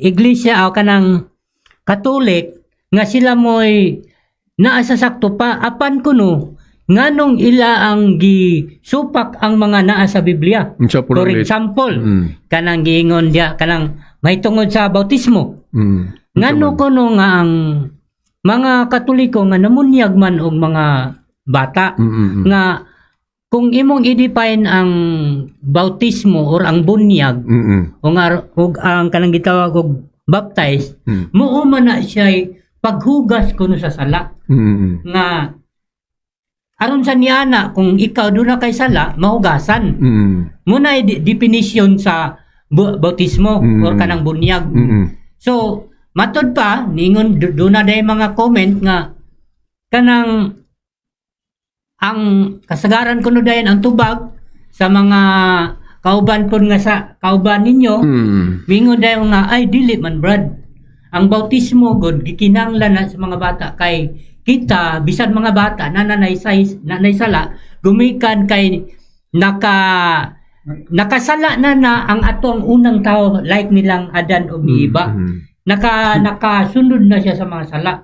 iglesia o kanang Katolik nga sila mo'y naasasakto pa apan kuno nganong ila ang gisupak ang mga naa sa Biblia. For example, kanang giingon dia kanang may tungod sa bautismo. Ngano kuno nga ang mga Katoliko nga namunyag man og mga bata nga kung imong i-define ang bautismo or ang bunyag o ang kanang gitawag og baptize, mao man na siya paghugas kuno sa sala nga aron sa niana kung ikaw doon na kay sala mahugasan. Muna definition sa bautismo or kanang bunyag. So matod pa ningon doon na day mga comment nga kanang ang kasagaran kuno dayon ang tubag sa mga kauban pon nga sa kauban ninyo mingon dayon nga ay dili man brad ang bautismo god gikinahanglan na sa mga bata kay kita bisan mga bata na nanay sala gumikan kay nakasala na ang atong unang tao like nilang Adan o Eva. Nakasunod na siya sa mga sala.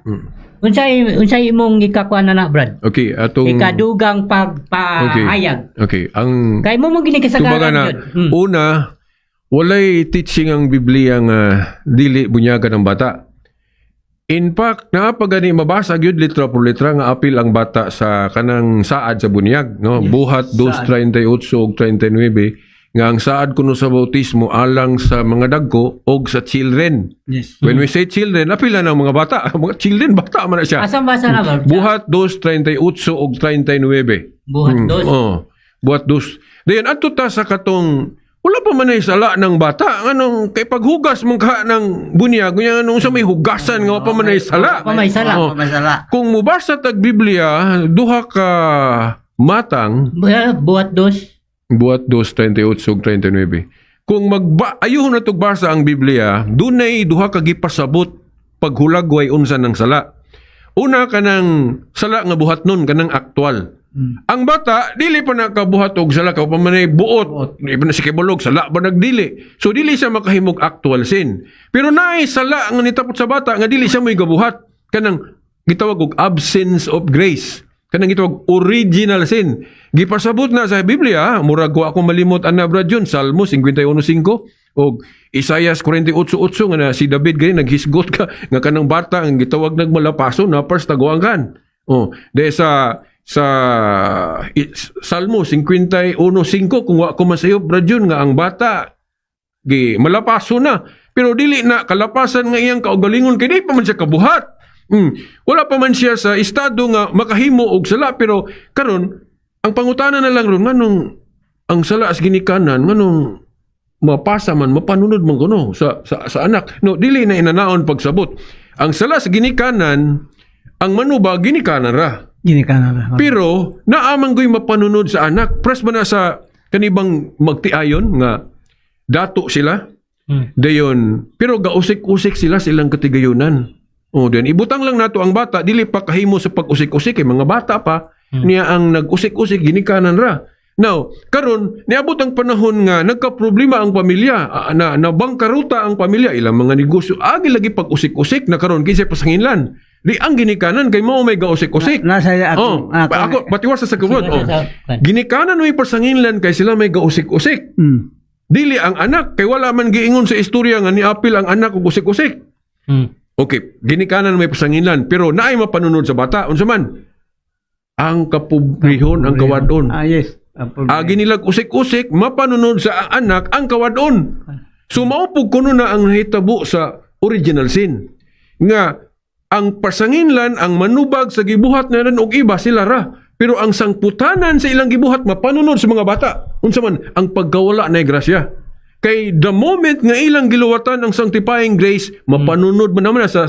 Unsay imong ikakuan na brad? Okay, atong ikadugang pagpahayag. Okay, ang kay mo gini kasagaran na, una, walay teaching ang Biblia nga dili bunyagan ng bata. In fact, napagani mabasa gyud litra por litra nga apil ang bata sa kanang saad sa bunyag, no? Yes, Buhat 2:38 ug 39 nga ang saad kuno sa bautismo alang sa mga dagko og sa children. Yes. When we say children, apila na mga bata. Mga children, bata man na siya. Asang basa na ba? Buhat 2:38 ug 39. Buhat 2. Buhat 2. Dayon adto ta sa katong wala pa man ay sala ng bata. Anong kay paghugas man ka ng bunyag, anong sa may hugasan nga pa man ay sala. Kung mubasa tag Biblia, duha ka matang Buhat 2. Buhat 2:38 ug 39. Kung ayuhon na tog basa ang Biblia, dunay duha ka gipasabot paghulagway unsa ng sala. Una kanang sala nga buhat nun kanang aktual. Ang bata dili pa nakabuhat og sala ka pa man ay buot. Di pa na si kibulog sala ba nagdili. So dili siya makahimog actual sin. Pero naay sala nga nitapot sa bata nga dili siya moy gabuhat. Kanang gitawag og absence of grace. Kanang gitawag original sin. Gipasabot na sa Biblia, murag ko ako malimot ana brad yun, Salmo 51:5 og Isaias 48:8 nga na si David gani naghisgot ka nga kanang bata ang gitawag nagmalapaso na pars taguangkan. De sa Salmo 51:5 kung wa ko masayop brad yun nga ang bata malapaso na pero dili na kalapasan nga iyang kaugalingon kay di pa man siya kabuhat. Wala pa man siya sa estado nga makahimo og sala pero karon ang pangutana na lang ron nganong ang sala as ginikanan nganong mapasa man mapanunod man kuno sa anak. No, dili na inanaon pagsabot. Ang sala sa ginikanan ang manuba ginikanan ra. Pero naamang ko'y mapanunod sa anak. Pres ba na sa kanibang magtiayon nga dato sila? Dayon, pero gausik-usik sila silang katigayunan. Then ibutang lang nato ang bata, dili pa kahimo sa pag-usik-usik, mga bata pa, niya ang nag-usik-usik, ginikanan ra. Now, karon niabot ang panahon nga nagka-problema ang pamilya, na bangkaruta ang pamilya, ilang mga negosyo, agi lagi pag-usik-usik na karon kinsa pasanginlan. Di ang ginikanan kay mao may gausik-usik. Nasa ako. Ako batiwas sa kabot. Ginikanan may pasanginlan kay sila may gausik-usik. Dili ang anak kay wala man giingon sa istorya nga niapil ang anak og usik-usik. Okay, ginikanan may pasanginlan pero naay mapanunod sa bata unsa man? Ang kapobrehon ang kawadon. Yes. Ginilag usik-usik mapanunod sa anak ang kawadon. So maupog kuno na ang nahitabo sa original sin. Nga ang pasanginlan, ang manubag sa gibuhat na rin og iba sila ra. Pero ang sangputanan sa ilang gibuhat mapanunod sa mga bata. Unsa man ang pagkawala na grasya. Kay the moment nga ilang giluwatan ang sanctifying grace, mapanunod man naman sa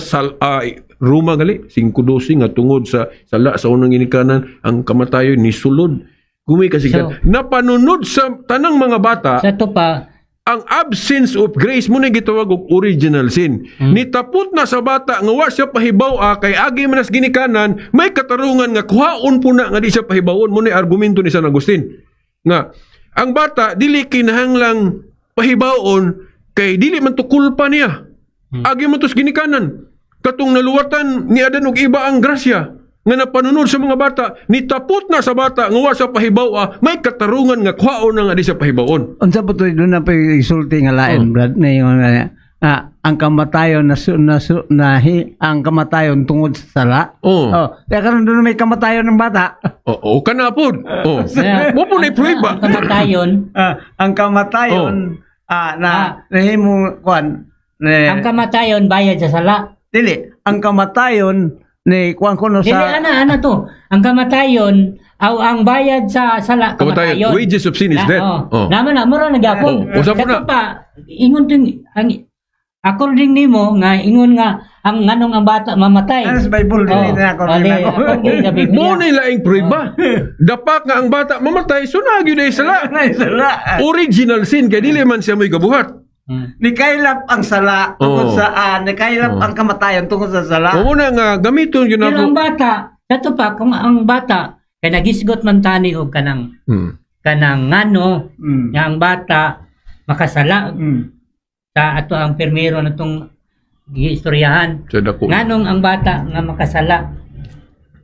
Roma gali 5:12 nga tungod sa sala sa unang ginikanan ang kamatayon ni sulod. Gumay kasi napanunod sa tanang mga bata. Sa to pa ang absence of grace mo na gitawag og original sin. Nitapot na sa bata nga wa siya pahibaw kay agi man as ginikanan, may katarungan nga kuhaon po na nga di siya pahibawon mo na argumento ni San Agustin. Nga ang bata dili kinahanglang pahibawon kay dili man to kulpa niya. Agi mo tos ginikanan. Katong naluwatan ni Adan og iba ang grasya nga napanunod sa mga bata, nitapot na sa bata nga wa sa pahibaw, may katarungan nga kuhaon na nga di sa pahibawon. Unsa po to doon na pa isulti nga lain, Brad, na yung ang kamatayon ang kamatayon tungod sa sala. Kaya karon doon may kamatayon ng bata. Oo, kanapod. Mo po na prueba. Ang kamatayon, Ang kamatayon na nahimo kuan ang kamatayon bayad sa sala. dili ang kamatayon ni kuan kuno Dili sa ana to. Ang kamatayon aw ang bayad sa sala Kamatayon. kamatayon. Wages of sin is death. Naman na mura nagyapon. Usap mo na. pa ingon din ang according nimo nga ingon nga ang nganong ang bata mamatay. ano sa Bible dili na ako according sa Biblia. Mo na laing prueba. Dapat nga ang bata mamatay, sunag yun ay sala. sala Original sin, kaya dili man siya may gabuhat. ni kailap ang sala tungod sa ni kailap ang kamatayon tungod sa sala. O muna nga, gamiton yun Pero ang ako. bata, dato pa kung ang bata kay nagisgot man tani og kanang ngano nga ang bata makasala sa ato ang permero natong giistoryahan. Sa dako. Nganong ang bata nga makasala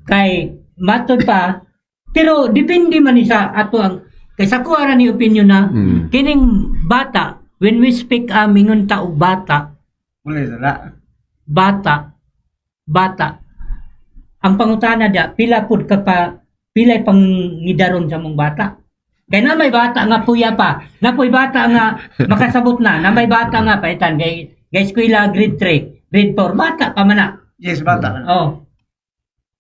kay matod pa pero depende man ni sa ato ang kay sa kuha ni opinion na kining bata when we speak mingon ta og bata Muli sala. bata ang pangutana dia pila pud ka pa pilay pang nidaron sa mong bata kay na may bata nga puya pa na puy bata nga makasabot na may bata nga paitan kay eskwela grade 3 grade 4 bata pa man na. Yes, bata. Oh.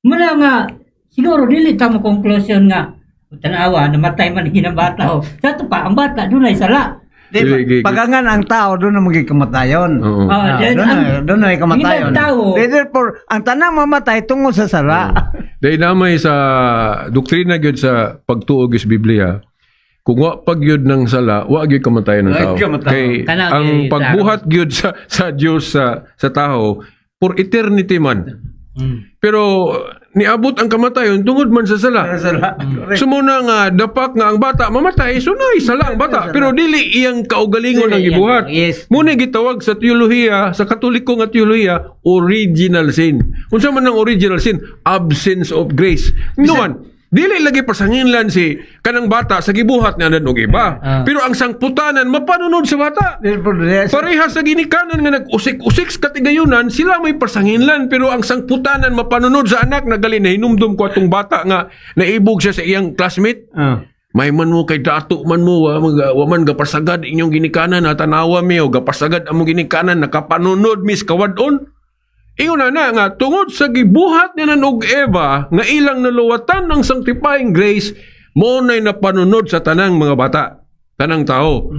Mula nga, siguro dili ta mo conclusion nga tanawa namatay man ginang bata. Sa to pa ang bata dunay sala. Di Sige, pagangan ang tao doon na magkamatayon. Oo. Doon na kamatayon. Ginang tao. Therefore, ang tanang mamatay tungod sa sala. Dahil namay sa doktrina gyud sa pagtuog is Biblia, kung wa pag gyud ng sala, wa gyud kamatayon ng Wa tao. kamatayon. Kay Kana ang gyud pagbuhat gyud sa Dios sa tao for eternity man. Pero niabot ang kamatayon tungod man sa sala. Sala. Correct. Sumuna nga dapat nga ang bata mamatay, sunay sala ang bata. Pero dili iyang kaugalingon ang Dili gibuhat. Yes. Muna gitawag sa teolohiya, sa Katoliko nga teolohiya, original sin. Unsa man ang original sin? Absence of grace. Nuan, dili lagi pasanginlan si kanang bata sa gibuhat niya og iba. Pero ang sangputanan mapanunod sa bata. Therefore, yes. Parehas sa ginikanan nga nag-usik-usik sa katigayunan, sila may pasanginlan pero ang sangputanan mapanunod sa anak na gali na hinumdum ko atong bata nga naibog siya sa iyang classmate. May man mo kay dato man mo wa man gapasagad inyong ginikanan at tanawa mi o gapasagad among ginikanan nakapanunod mis kawadon. Ingon na nga tungod sa gibuhat niya og Eva nga ilang naluwatan ng sanctifying grace mo nay napanunod sa tanang mga bata, tanang tao.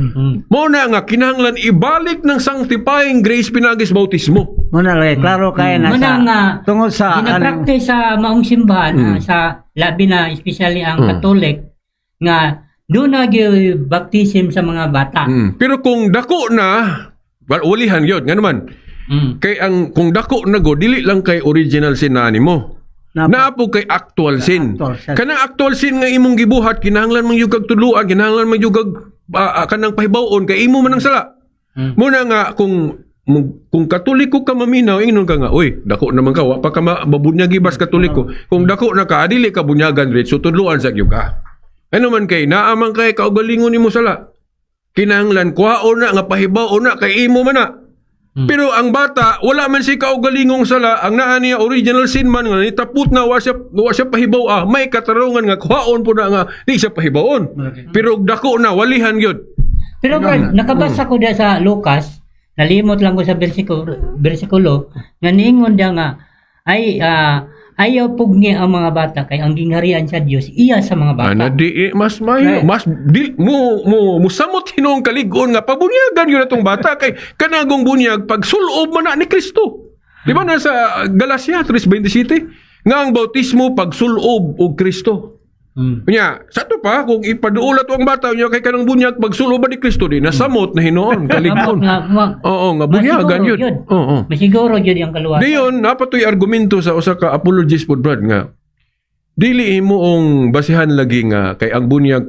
Mo na nga kinahanglan ibalik ng sanctifying grace pinagis bautismo. Muna lagi, klaro kaya na Muna nga tungod sa ginapraktis sa maong simbahan sa labi na especially ang Katolik nga doon na baptism sa mga bata. Pero kung dako na, ulihan yun, nga naman. Kay ang kung dako na go dili lang kay original sin na nimo. Naapo kay actual sin. Kanang actual sin nga imong gibuhat kinahanglan man yugag tuluan, kinahanglan man yugag kanang pahibawon kay imo man ang sala. Muna nga kung Katoliko ka maminaw ingnon ka nga, oy, dako naman ka wa pa ka mabunyagi bas Katoliko. Kung dako na ka dili ka bunyagan rit so tuluan sa gyud ka. Ano man kay naamang kay kaugalingon nimo sala. Kinahanglan kuhaon na nga pahibawon na kay imo man na. Pero ang bata, wala man si kaugalingong sala, ang naa niya original sin man nga nitaput na wa siya pahibaw may katarungan nga kuhaon po na nga di siya pahibawon. Pero dako na walihan gyud. Pero Brad, nakabasa ko dia sa Lucas, nalimot lang ko sa bersikulo nga niingon dia nga ay ayaw pugni ang mga bata kay ang gingharian sa Dios iya sa mga bata. Ana di mas mayo, mas di mo samot hinong kaligon nga pabunyagan yun atong bata kay kanagong bunyag pag sulob man na ni Kristo. Di ba nasa Galacia 3:27 nga ang bautismo pag sulob og Kristo. Nya, sa to pa kung ipaduol ato ang bata niya kay kanang bunyag pag sulob ni Kristo di nasamot na hinoon kaligon. Oo, nga bunyagan yun. Oo. Masiguro yun yung kaluwasan. Diyon, napatoy argumento sa usa ka apologist pod Brad nga dili moong basihan lagi nga kay ang bunyag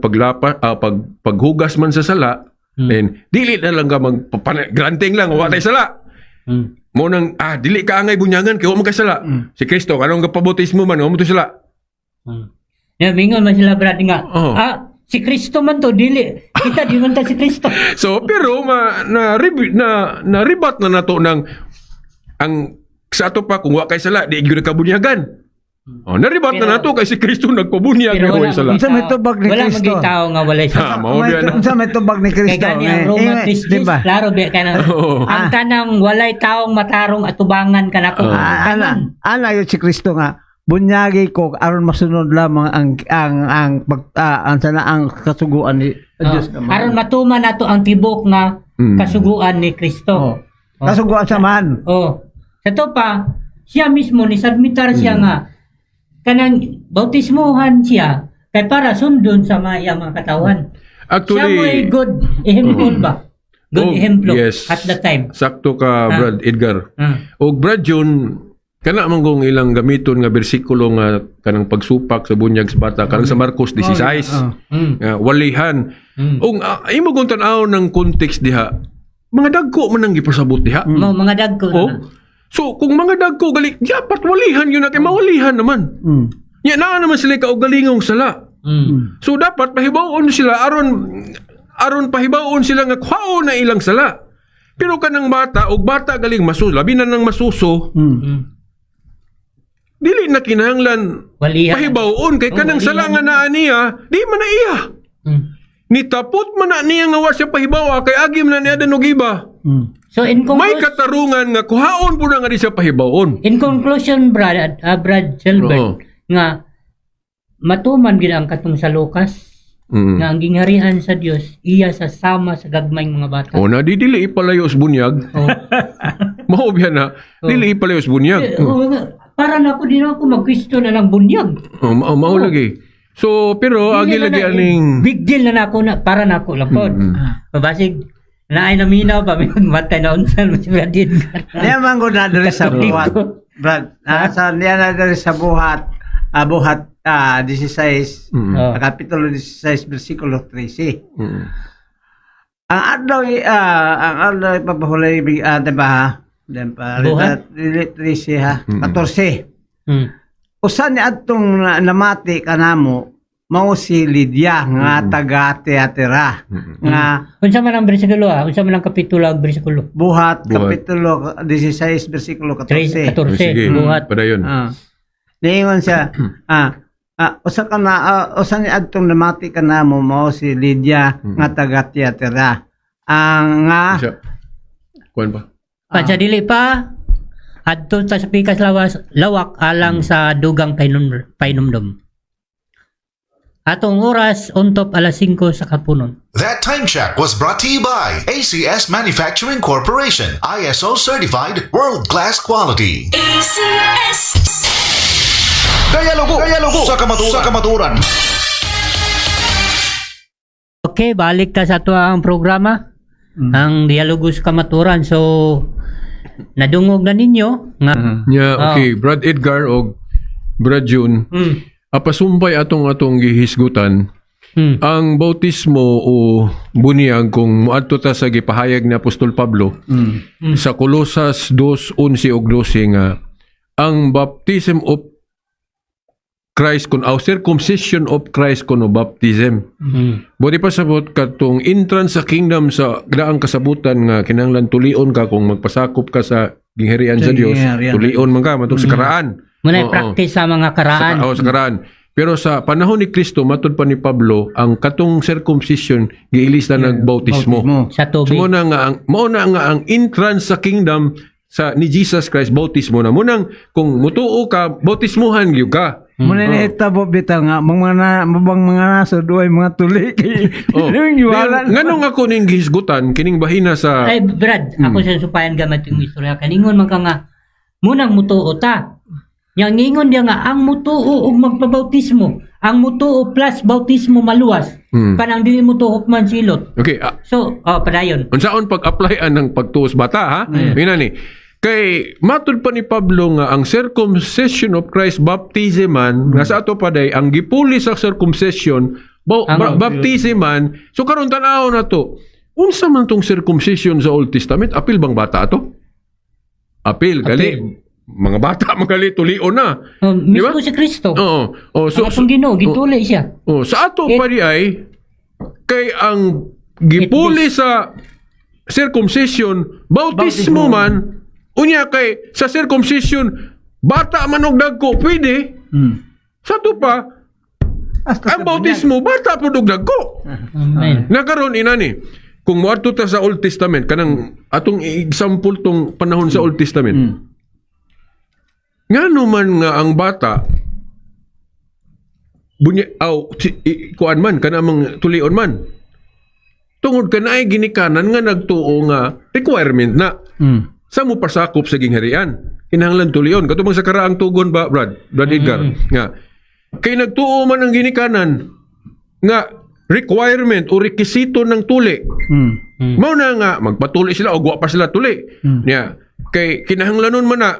paghugas man sa sala then dili na lang ka granting lang wa tay sala. Mo nang dili ka angay bunyangan kay wa man kasala. Si Kristo kanang gapabautismo man wa mo to sila. Ya, mingon man sila brad nga. Oo. Si Kristo man to dili. Kita di man ta si Kristo. So pero na ribat na nato ng ang sa ato pa kung wa kay sala di gyud kabunyagan. Naribat na nato kay si Kristo nagpabunyag Pero nga wa sala. Unsa may tubag ni wala Kristo? maging tao nga walay sa Mao biya na. Unsa may tubag ni kay Kristo? gani ang Roman Christus, Diba? klaro ba kanang Oo. ang tanang walay taong matarong atubangan kanako. Ana yun si Kristo nga bunyagi ko aron masunod lamang ang kasuguan ni Dios naman. Aron matuman nato ang tibok nga kasuguan ni Kristo. Kasuguan sa man. Sa to pa, siya mismo ni submitar siya nga kanang bautismohan siya kay para sundon sa mga katawan. Siya mo Actually, good example ba? Good example yes. at the time. Sakto ka Brad Edgar. Ah. Og Brad Jun kana man kung ilang gamiton nga bersikulo nga kanang pagsupak sa bunyag sa bata kanang sa Marcos 16. Walihan. Og imo kung tan-aw ng context diha. Mga dagko man ang gipasabot diha. Mga dagko na. So kung mga dagko gali dapat walihan yun na kay mawalihan naman. Nya naa naman sila kaugalingong sala. So dapat pahibawon sila aron pahibawon sila nga kwao na ilang sala. Pero kanang bata og bata galing masuso, labi na nang masuso. Dili na kinahanglan Walihan. pahibawon kay kanang sala nga naa niya, di man na iya. Nitapot man na niya nga wa siya pahibawa kay agim na niya danog iba. So in May katarungan nga kuhaon po na nga di siya pahibawon. in conclusion, Brad Silbert, nga matuman gid ang katong sa Lucas nga ang gingharian sa Dios iya sa sama sa gagmayng mga bata. O na di dili ipalayo sa bunyag. Mao biya na dili ipalayo sa bunyag. Para na ako din ako mag-question na ng bunyag. Mao lagi. So pero agi lagi aning big deal na ako na para na ako lang po. Mabasig na ay naminaw pa may matay na unsan mas Brad Edgar. Diyan man ko na diri sa buhat. Brad, sa diyan na diri sa buhat 16 kapitulo 16 bersikulo 13. Ang adlaw ipapahulay diba ha? Buhat? 13 ha. 14. Usan ni adtong namati kanamo mao si Lydia nga taga Tiatira nga Unsa man ang bersikulo unsa man ang kapitulo ug bersikulo? buhat kapitulo 16 bersikulo 14. 14 sige, buhat. padayon. Niingon siya usan ni adtong namati kanamo mao si Lydia nga taga Tiatira nga Kuan pa. Sa dili pa adto ta sa pikas lawak alang sa dugang painumdom. Atong oras untop alas 5 sa kapunon. That Time Check was brought to you by ACS Manufacturing Corporation, ISO certified, world-class quality. ACS. Dialogo sa kamaturan. Okay, balik ta sa ato ang programa. Ang Dialogo sa Kamaturan. So nadungog na ninyo nga Okay, Brad Edgar og Brad Jun. Apasumpay atong gihisgutan ang bautismo o bunyag kung muadto ta sa gipahayag ni Apostol Pablo sa Colosas 2:11 ug 12 nga ang baptism of Christ kun circumcision of Christ kuno baptism. Buti pa sabot katong entrance sa kingdom sa daang kasabutan nga kinahanglan tulion ka kung magpasakop ka sa gingharian sa Dios. Tulion man ka matug sa karaan. muna practice sa mga karaan. Sa karaan. Pero sa panahon ni Kristo, matud pa ni Pablo, ang katong circumcision giilis na nagbautismo. Sa tubig. So mao na nga ang entrance sa kingdom sa ni Jesus Christ bautismo na munang kung mutuo ka bautismuhan gyud ka. Muna ni itabo bitaw nga mabang mga naso duay mga tuli. Nganong ako ning gihisgutan kining bahina sa Ay Brad, ako sa supayan gamit yung istorya kaningon man ka nga munang mutuo ta. Yang ngingon dia nga ang mutuo og magpabautismo, ang mutuo plus bautismo maluwas. Kanang dili mutuo man silot. Okay, So, padayon. unsaon pag-applyan ng pagtuos bata ha? Mina ni. Kay matud pa ni Pablo nga ang circumcision of Christ baptisman nga sa ato paday ang gipuli sa circumcision baptisman. So karon tan-aw na to. Unsa man tong circumcision sa Old Testament apil bang bata ato? apil gali mga bata magali tulion na. Di ba? Mismo si Kristo. Oo. Oh, So, ang Ginoo gituli siya. sa ato pa di ay kay ang gipuli sa circumcision bautismo man unya kay sa circumcision bata man og dagko pwede. Sa ato pa ang bautismo bata pud og dagko. Amen. Nakaroon inani kung moadto ta sa Old Testament kanang atong example tong panahon sa Old Testament. Ngano man nga ang bata kuan man kanamang tulion man. Tungod kanay ginikanan nga nagtuo nga requirement na. Sa mo pasakop sa gingharian. Kinahanglan tulion katong sa karaang tugon ba Brad Edgar nga kay nagtuo man ang ginikanan nga requirement o rekisito ng tuli. Mao na nga magpatuli sila o wa pa sila tuli. Kay kinahanglanon man na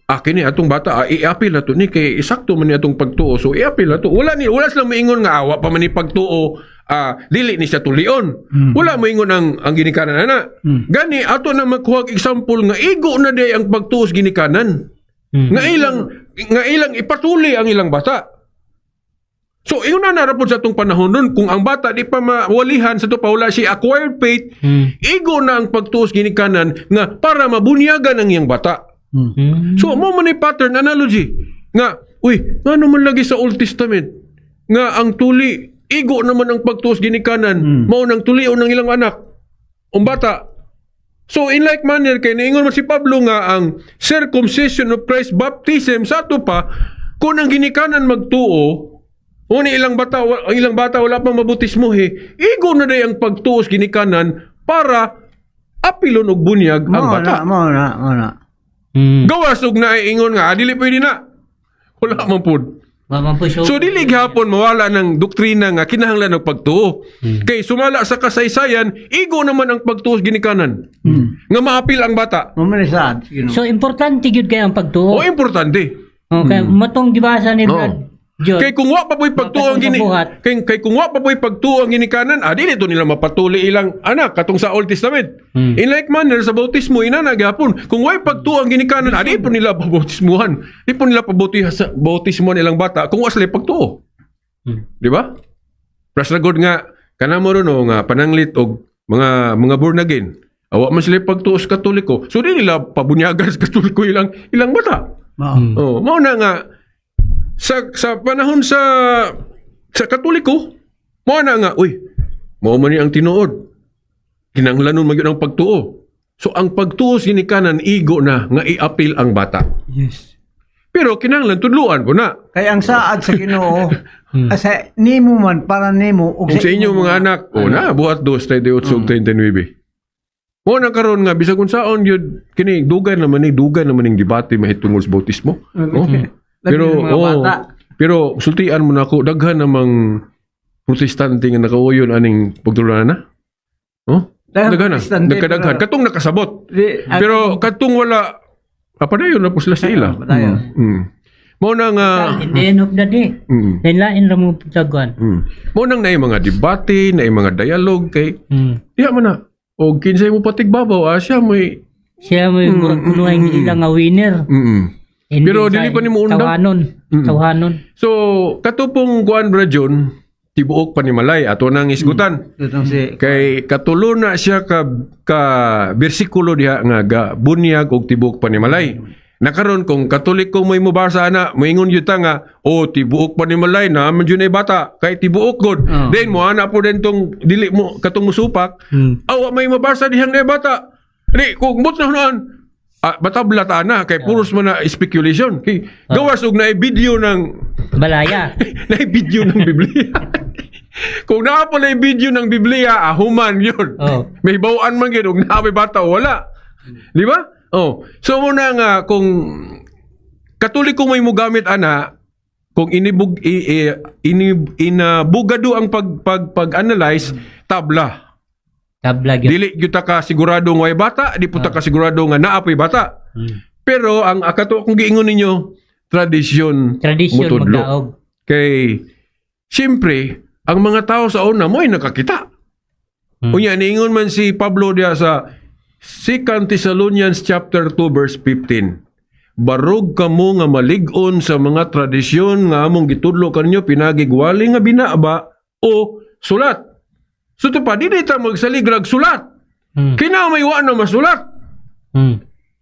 kini atong bata i-apil na to ni kay isakto man ni atong pagtuo so i-apil na to wala silang maingon nga awa pa man ni pagtuo dili ni siya tulion wala maingon ang ginikanan ana gani ato na magkuha example nga igo na day ang pagtuos ginikanan nga ilang ipatuli ang ilang bata so iyon na narapod sa atong panahon nun kung ang bata di pa mawalihan sa to pa wala si acquired faith igo na ang pagtuos ginikanan nga para mabunyagan ang iyang bata. So mo man pattern analogy nga ano man lagi sa Old Testament nga ang tuli igo naman ang pagtuos ginikanan mao nang tulion ng ilang anak ang bata. So in like manner kay niingon man si Pablo nga ang circumcision of Christ baptism sa ato pa kung ang ginikanan magtuo ang ilang bata wala pang mabautismohi igo na day ang pagtuos ginikanan para apilon og bunyag ang bata. Mao na. Gawas og naiingon nga dili pwede na. Wala man pud. So dili gihapon mawala ng doktrina nga kinahanglan og pagtuo. Kay sumala sa kasaysayan, igo naman ang pagtuo ginikanan. Nga maapil ang bata. So importante gyud kay ang pagtuo. Importante. Kay matong gibasa ni Brad. Kay kung wa pa po'y pagtuo ang kay kung wa pa po'y pagtuo ang ginikanan, dili to nila mapatuli ilang anak katong sa Old Testament. In like manner sa bautismo inana gyapon, kung wa'y pagtuo ang ginikanan, di po nila pabautismuhan. Di po nila pabautismuhan ilang bata kung wa sila pagtuo. Di ba? Plus na good nga kanamo ron nga pananglit og mga born again. Awa man sila pagtuo sa Katoliko. So di nila pabunyagan sa Katoliko ilang bata. Mao na nga sa panahon sa Katoliko, mo na nga, mao man ni ang tinuod. Kinahanglanon man gyud ang pagtuo. So ang pagtuo ginikanan igo na nga i-apil ang bata. Yes. Pero kinahanglan tudluan po na. Kaya ang saad sa Ginoo sa nimo man para nimo ug sa inyo mga anak, buhat 2:38 ug 39. Mo na karon nga bisag unsaon gyud kini dugan naman ning debate mahitungod sa bautismo. Pero sultian mo na ako, daghan namang protestante nga nakauyon aning pagtulunan na. Daghan na. Nagkadaghan. Katong nakasabot. Pero katong wala, padayon na po sila sa ila. Mo na nga... In the end of the day, lain lang mo pagtaguan. Mo nang na mga debate, na mga dialogue kay... Diya man na. O kinsay mo patigbabaw, siya mo'y... Siya mo'y kunuhay ilang nga winner. Pero dili pa ni mo undang. Tawanon. So, katupong kuan Brajon, tibuok pa ni Malay ato nang isgutan. Kay katulo na siya ka bersikulo diha nga bunyag og tibuok pa ni Malay. Nakaron kung Katoliko mo'y mubasa na, moingon yun ta nga, tibuok pa ni Malay na, medyo na bata, kay tibuok god. Then mo ana po din tong dili mo katong musupak. May mabasa dihang na bata. Di kung but na noon. Batabla ta na kay puros man na speculation. Kay gawas og na video ng balaya. Na video ng Biblia. Kung naa pa na video ng Biblia, human yun. May bawaan man gyud og naabay bata wala. Di ba? So muna nga kung Katoliko may mugamit ana kung inabugado ang pag-analyze tabla. Dili gyud ta ka sigurado nga bata, di puta ka sigurado nga naa pay bata. Pero ang akato kung giingon ninyo tradisyon magdaog. Kay siyempre ang mga tao sa una mo'y nakakita. Unya niingon man si Pablo diya sa 2 Thessalonians chapter 2 verse 15. Barog kamo nga malig-on sa mga tradisyon nga among gitudlo kanyo pinagigwali nga binaaba o sulat. So ito pa, di ta magsaligrag sulat. Kina may wa na masulat.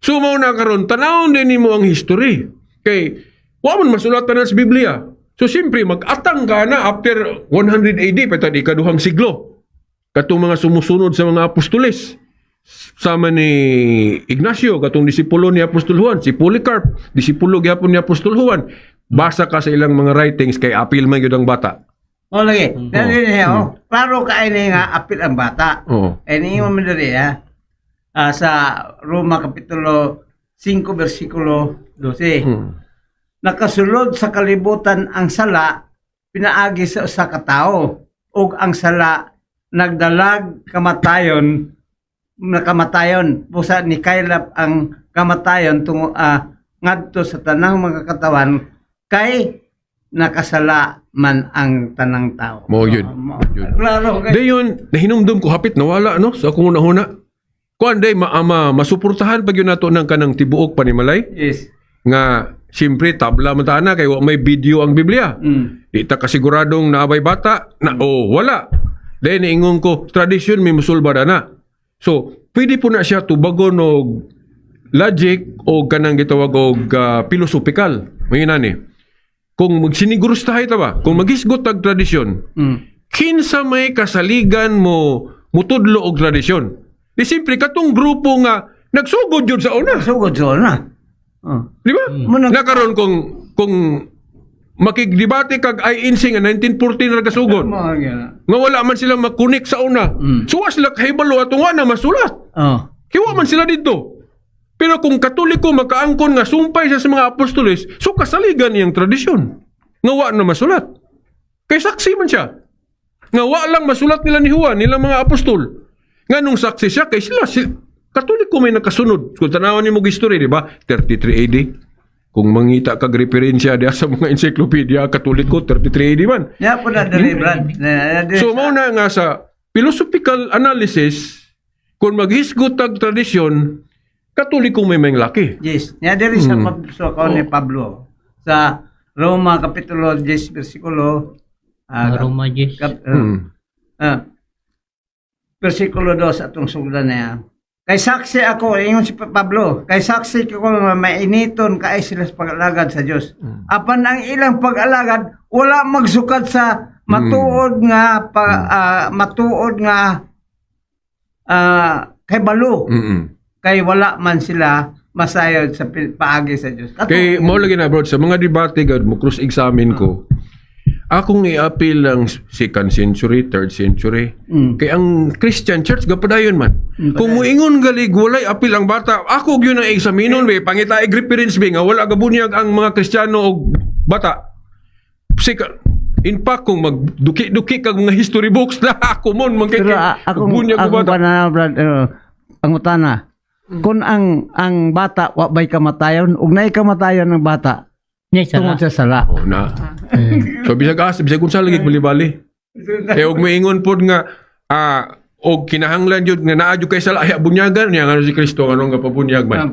So mao na karon tanawon din nimo ang history. Kay wa man masulatan sa Biblia. So siyempre mag-atang ka na after 100 AD pata di ikaduhang siglo. Katong mga sumusunod sa mga apostoles. Sama ni Ignacio, katong disipulo ni Apostol Juan, si Polycarp, disipulo gyapon ni Apostol Juan. Basa ka sa ilang mga writings kay apil man gyud ang bata. O lagi, klaro ka ini nga apil ang bata. Ini mo madali sa Roma Kapitulo 5 versikulo 12. Nakasulod sa kalibutan ang sala pinaagi sa usa ka tawo ug ang sala nagdalag kamatayon busa ni kaylap ang kamatayon tungo ngadto sa tanang mga katawan kay nakasala man ang tanang tao. Mo yun. Klaro kay. Dayon nahinumdum ko hapit nawala no sa akong una-una. Kuan day masuportahan pag yun nato ng kanang tibuok panimalay. Yes. Nga siyempre tabla man ta na kay wa may video ang Biblia. Di ta kasiguradong naabay bata na wala. Then ingon ko tradisyon may musulbada na. So, pwede po na siya tubagon og logic o kanang gitawag og philosophical. Mayroon ni. Kung magsinigurustahay ta ba, kung magisgot tag tradisyon, kinsa may kasaligan mo mutudlo og tradisyon. Di simpre katong grupo nga nagsugod jud sa una. Sugod sa una. Di ba? Nga karon kung makigdebate kag INC nga 1914 ra kasugod. Nga wala man sila makunik sa una. So sila kahibalo atong wa na masulat. Kiwa man sila dito. Pero kung Katoliko makaangkon nga sumpay siya sa mga apostoles, so kasaligan niyang tradisyon. Nga wa na masulat. Kay saksi man siya. Nga wa lang masulat nila ni Juan, nilang mga apostol. Nga nung saksi siya, kay sila Katoliko may nakasunod. Kung tanawan niyo mo history, di ba? 33 AD. Kung mangita kag referensya diya sa mga encyclopedia Katoliko 33 AD man. Ya po na dali, Brad. So mao na nga sa philosophical analysis kung maghisgot tag tradisyon Katoliko may laki. Yes. Ya diri sa ni Pablo sa Roma Kapitulo 10 versikulo Roma 10. Versikulo 2 atong sugdan niya. Kay saksi ako, ingon si Pablo, kay saksi ko nga mainiton kaay sila sa pag-alagad sa Dios. Apan ang ilang pag-alagad wala magsukat sa matuod nga kay balo. Kay wala man sila masayod sa paagi sa Dios. Kay mo lagi na bro sa mga debate gad mo cross examine ko. Akong i-appeal ng 2nd century, 3rd century. Kay ang Christian church gapadayon man. Kung moingon galig walay appeal ang bata, ako gyud ang examinon be pangitaig reference be nga wala gabunyag ang mga Kristiyano og bata. In fact kung magduki-duki kag mga history books na ako mon man kay bunyag og bata. Ang utana. Kung ang bata wa bay kamatayon ug naay kamatayon ng bata. Tungod sa sala. Na. So bisag kung sa lagi bali-bali. Kaya og moingon pod nga og kinahanglan jud nga naa jud kay sala ay bunyagan niya nga si Kristo anong gapabunyag man.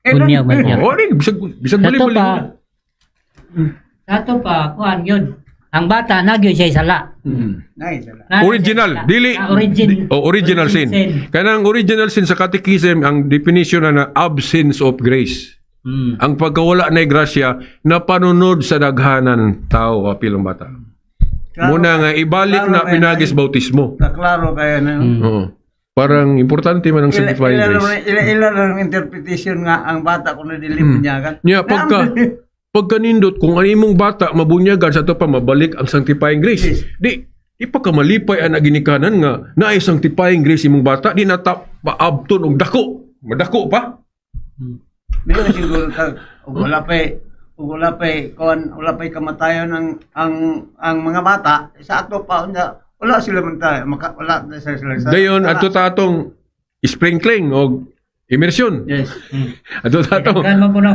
Bunyag man niya. Bisag bali-bali. Ato pa, kuhan yun. Ang bata, nagyo siya sala. Original. Dili. Original sin. Kanang original sin sa catechism, ang definition na absence of grace. Ang pagkawala na grasya na panunod sa daghanan tao apil ang bata. Muna nga ibalik na pinagis bautismo. Klaro kaya na. Parang importante man ang sanctifying grace. Ilan ang interpretation nga ang bata kung nadili bunyagan. Yeah, pagkanindot kung ang imong bata mabunyagan sa to pa mabalik ang sanctifying grace. Yes. Di pa ka malipay ang ginikanan nga naay sanctifying grace imong bata di na paabton og dako. Madako pa. Meron siguro wala pa kamatayon ang mga bata sa ato pa wala sila man tayo wala sila sa dayon ato tatong sprinkling og immersion. Yes. Ato tatong Daghan man po no.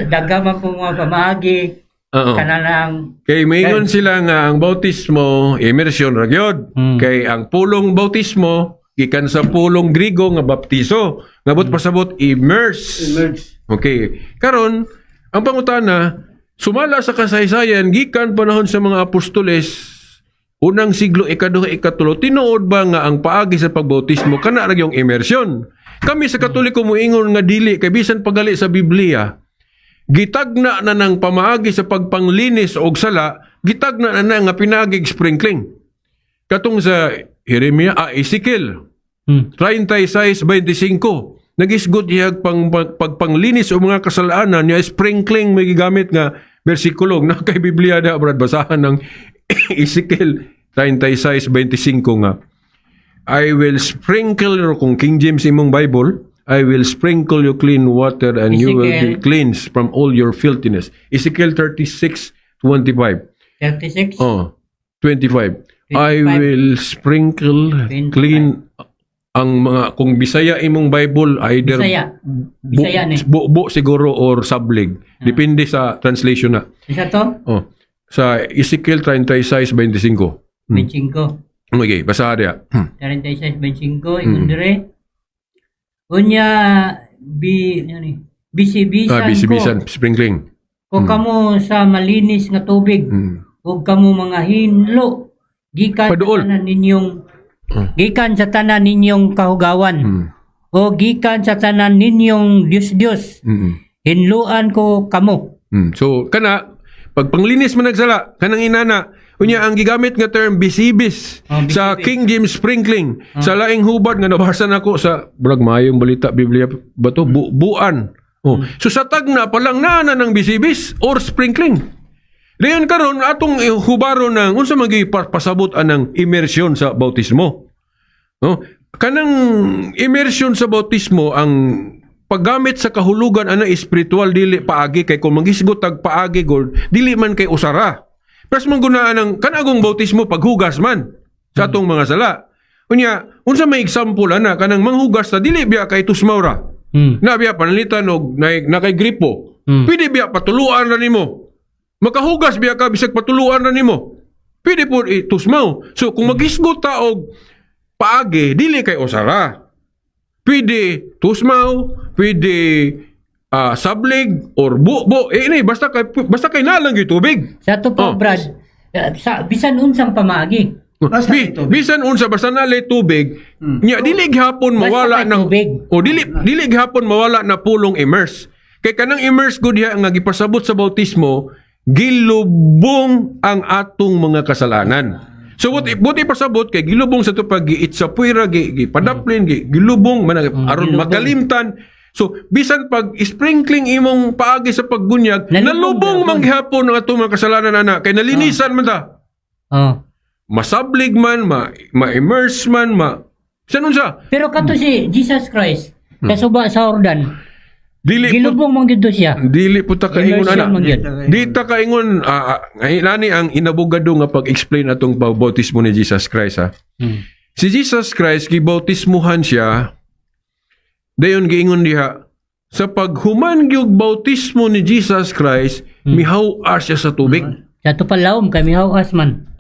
Daghan man po mga pamaagi. Kanang kay mayon sila nga ang bautismo immersion ra gyud. Kay ang pulong bautismo gikan sa pulong Grigo nga baptizo, ngabot pasabot immerse. Okay. Karon, ang pangutana, sumala sa kasaysayan gikan panahon sa mga apostoles, unang siglo ikaduha ikatulo, tinuod ba nga ang paagi sa pagbautismo kana ra yung immersion? Kami sa Katoliko moingon nga dili kay bisan pagali sa Biblia, gitagna na ng pamaagi sa pagpanglinis og sala, gitagna na nga pinagig sprinkling. Katong sa Ezekiel 36:25, nagisgot iyag pagpanglinis o mga kasalanan niya, sprinkling may gigamit nga bersikulo na kay Biblia da brad, basahan ng Ezekiel 36:25 nga, I will sprinkle, kung King James imong Bible, I will sprinkle you clean water and you will be cleansed from all your filthiness. Ezekiel 36:25. 36? 25. I will sprinkle 25. clean ang mga, kung Bisaya imong Bible, either Bisaya ni. buo siguro or sablig. Depende sa translation na. Isa to? Sa Ezekiel 36:25. 25. Okay, basa dia. 36-25, ingon dire. Unya, bisibisan Bisibisan, sprinkling. ko kamo sa malinis nga tubig. Ug kamo mga hinlo. Gikan Paduol. sa tanan ninyong gikan sa tanan ninyong kahugawan. O gikan sa tanan ninyong Dios-Dios. Hinluan ko kamo. So, kana, pag panglinis man nagsala, kanang inana, unya ang gigamit nga term bisibis sa King James sprinkling, sa laing hubad nga nabasa nako sa brag mayong balita Biblia ba to, buan. So sa tagna palang naana ng bisibis or sprinkling. Dayon karon atong hubaro ng unsa magi pasabot anang immersion sa bautismo. Kanang immersion sa bautismo ang paggamit sa kahulugan ana espiritual, dili paagi, kay kung maghisgot tag paagi gol dili man kay usara. Pero manggunaan ng kanagong bautismo paghugas man sa atong mga sala. Unya, unsa may example ana kanang manghugas ta dili biya kay tusmaura. Na biya panalitan og na kay gripo. Pwede biya patuluan ra nimo. Makahugas biya ka bisag patuluan ra nimo. Pwede po tusmaw. So kung maghisgot ta og paagi dili kay usara. Pwede tusmaw, pwede sablig or buo ini basta kay nalang yung tubig. Sa to po, Brad, sa bisan unsang pamagi. Bisan unsa basta nalay tubig, nya dili gihapon mawala Basta kay ng tubig. dili gihapon mawala na pulong immerse. Kay kanang immerse gud diha nga gipasabot sa bautismo, gilubong ang atong mga kasalanan. So buti pasabot kay gilubong sa to pag giitsa puwira, gipadaplin, gilubong man aron makalimtan. So, bisan pag sprinkling imong paagi sa pagbunyag, nalubong manghapon ang atong mga kasalanan ana, kay nalinisan man ta. Masablig man, ma-immerse man, sanon siya? Pero kato si Jesus Christ, kasuba sa Jordan, gilubong man gid siya. Dili po ta kaingon Immersion man ana. gyud. Di ta kaingon, nani ang inabogado nga pag-explain atong bautismo ni Jesus Christ ha. Si Jesus Christ, gibautismuhan siya, dayon giingon diha, sa paghuman gyud bautismo ni Jesus Christ, mihaw-as siya sa tubig. Sa to palawom kay mihaw-as man.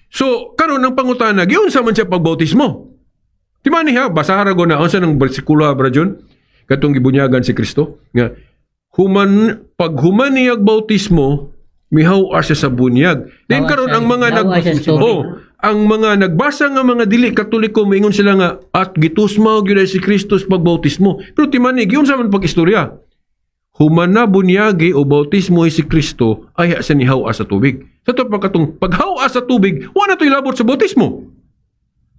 So, karon ang pangutana, giunsa man siya pagbautismo? Di man niya, basahan ra na, unsa ng bersikulo bra John? Katong gibunyagan si Kristo, nga, paghuman niya bautismo, mihaw-as siya sa bunyag. Then karon ang mga ang mga nagbasa nga mga dili Katoliko moingon sila nga at gitusmaw gyud si Kristo sa pagbautismo. Pero timanig yun sa man pag-istorya. Human na bunyagi o bautismo si Kristo ay sa nihaw sa tubig. Sa to pagkatong paghaw sa tubig, wala to'y labot sa bautismo.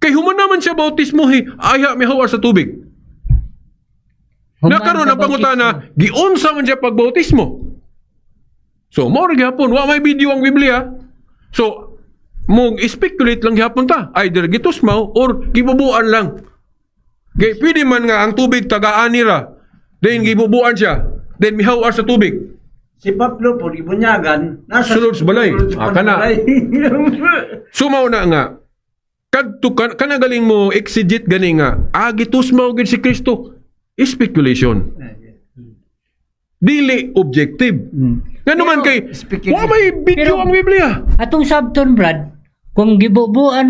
Kay human naman siya bautismo ay mihaw sa tubig. Nakaroon ang pangutana, giunsa man siya pagbautismo. So, mo rin gihapon, wa may video ang Biblia. So, mong speculate lang gihapon ta. Either gitusmaw or gibubuan lang. Kaya pwede man nga ang tubig tagaan nila. Then gibubuan siya. Then mihaw sa tubig. Si Pablo po, ibunyagan, nasa sulod sa balay. Kana. Sumaw na nga. Kanagaling mo exegete gani nga. Gitusmaw gid si Kristo. Speculation. Dili objective. Nga naman kay, wa may video ang Biblia. Atong sabton, Brad, kung gibubuan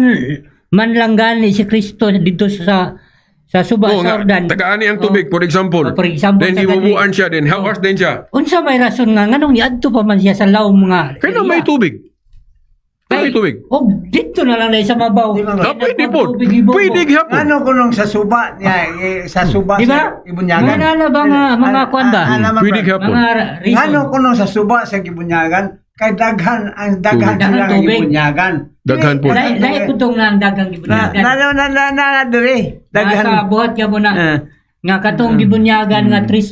man lang gani si Kristo dito sa suba Oo sa nga, Jordan. tagaan ang tubig, for example. For example, Then hibubuan siya, then hawas din siya. Unsa may rason nga nganong niadto pa man siya sa law mga Kaya may tubig. Kaya may tubig. Oh, dito na lang sa mabaw. Pwede po. Pwede hapon. Ano ko nung sa suba niya, sa suba Di sa ba? Ibunyagan. Mga nana ba nga mga kwan ba? Pwede hapon. Mga reason. Ano ko nung sa suba sa Ibunyagan, kay daghan ang daghan Tubig. sila ang Tubig. Ibunyagan. Daghan po. Dahil po itong nga ang dagang gibunyagan. Dire. Sa Daghan. buhat ka mo na nga katong gibunyagan nga 3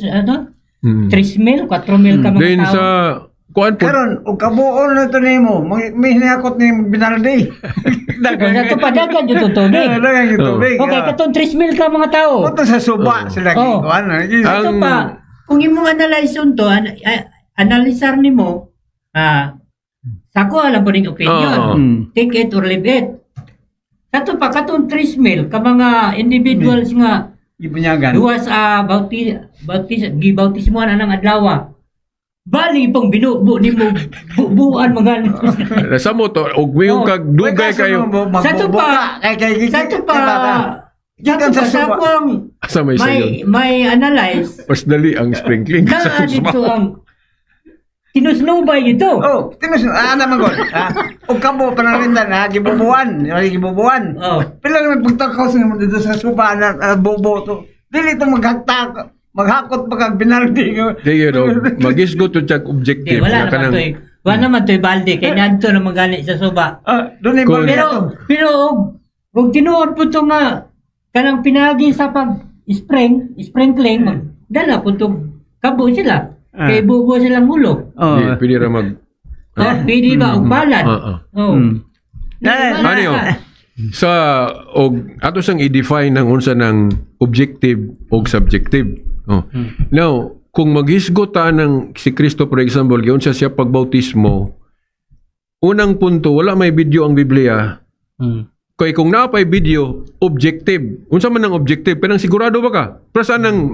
mil, 4 mil ka mga Then tao. sa kuan po. Karon, og kabuon na to nimo, may hinakot ni Binaldi. Sa to pa dagan yung tutubig. Dagan yung tubig. Okay, katong 3 mil ka mga tao. Punta sa suba sila Oh. kuan. Ito pa, kung imong analyze to, analisar nimo, sako alam po ning opinion. Take it or leave it. Kato pa, katong 3 mil, ka mga individuals nga, Ibunyagan. duwas gibautismoan anang adlaw. Bali pong binubo nimo buuan mga Sa mo to, og mayong kag dugay kayo. Sa to pa, sa to pa, Gikan sa sa suba. akong Sa may sayon. may analyze Mas dali ang sprinkling sa na dito suba. ang tinusnubay ito. Oh, tinus naman ko. Og kamo panarindan ha, gibubuan, gibubuan. Oh. Pila naman pagtakaw sa dito sa suba na bobo to. Dili to maghakot pa kag Binaldi. Sige no, magisgot to check objective. Wala Nga naman to eh. Wala naman to balde kay nadto na magani sa suba. Doon ay Cool. Pero og tinuod po to nga kanang pinagi sa sprinkling dala po to kabo sila. Kay bubo silang ulo. Di, pwede ra mag Pwede ba og balat? Oh. Ano yun? Sa og ato sang i-define ng unsa ng objective og subjective. Now, kung maghisgot ta ng si Kristo for example, unsa siya pagbautismo, unang punto wala may video ang Biblia. Kaya kung napay video, objective. Unsa man ang objective? Kanang sigurado ba ka? Para saan nang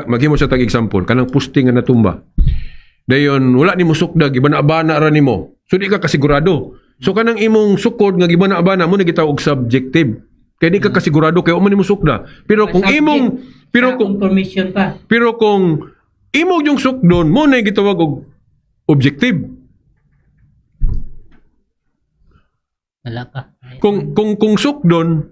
maghimo sa tag-example? Kanang posting nga natumba. Dayon, wala ni mo sukda, gibana-bana ra nimo. So, di ka kasigurado. So, kanang imong sukod nga gibana-bana mo na gitawag subjective. Kaya di ka kasigurado, kaya uman ni mo sukda. Pero kung imong, pero kung confirmation pa. pero kung imong yung sukdon, mo na gitawag og objective. Wala pa. Kung sukdon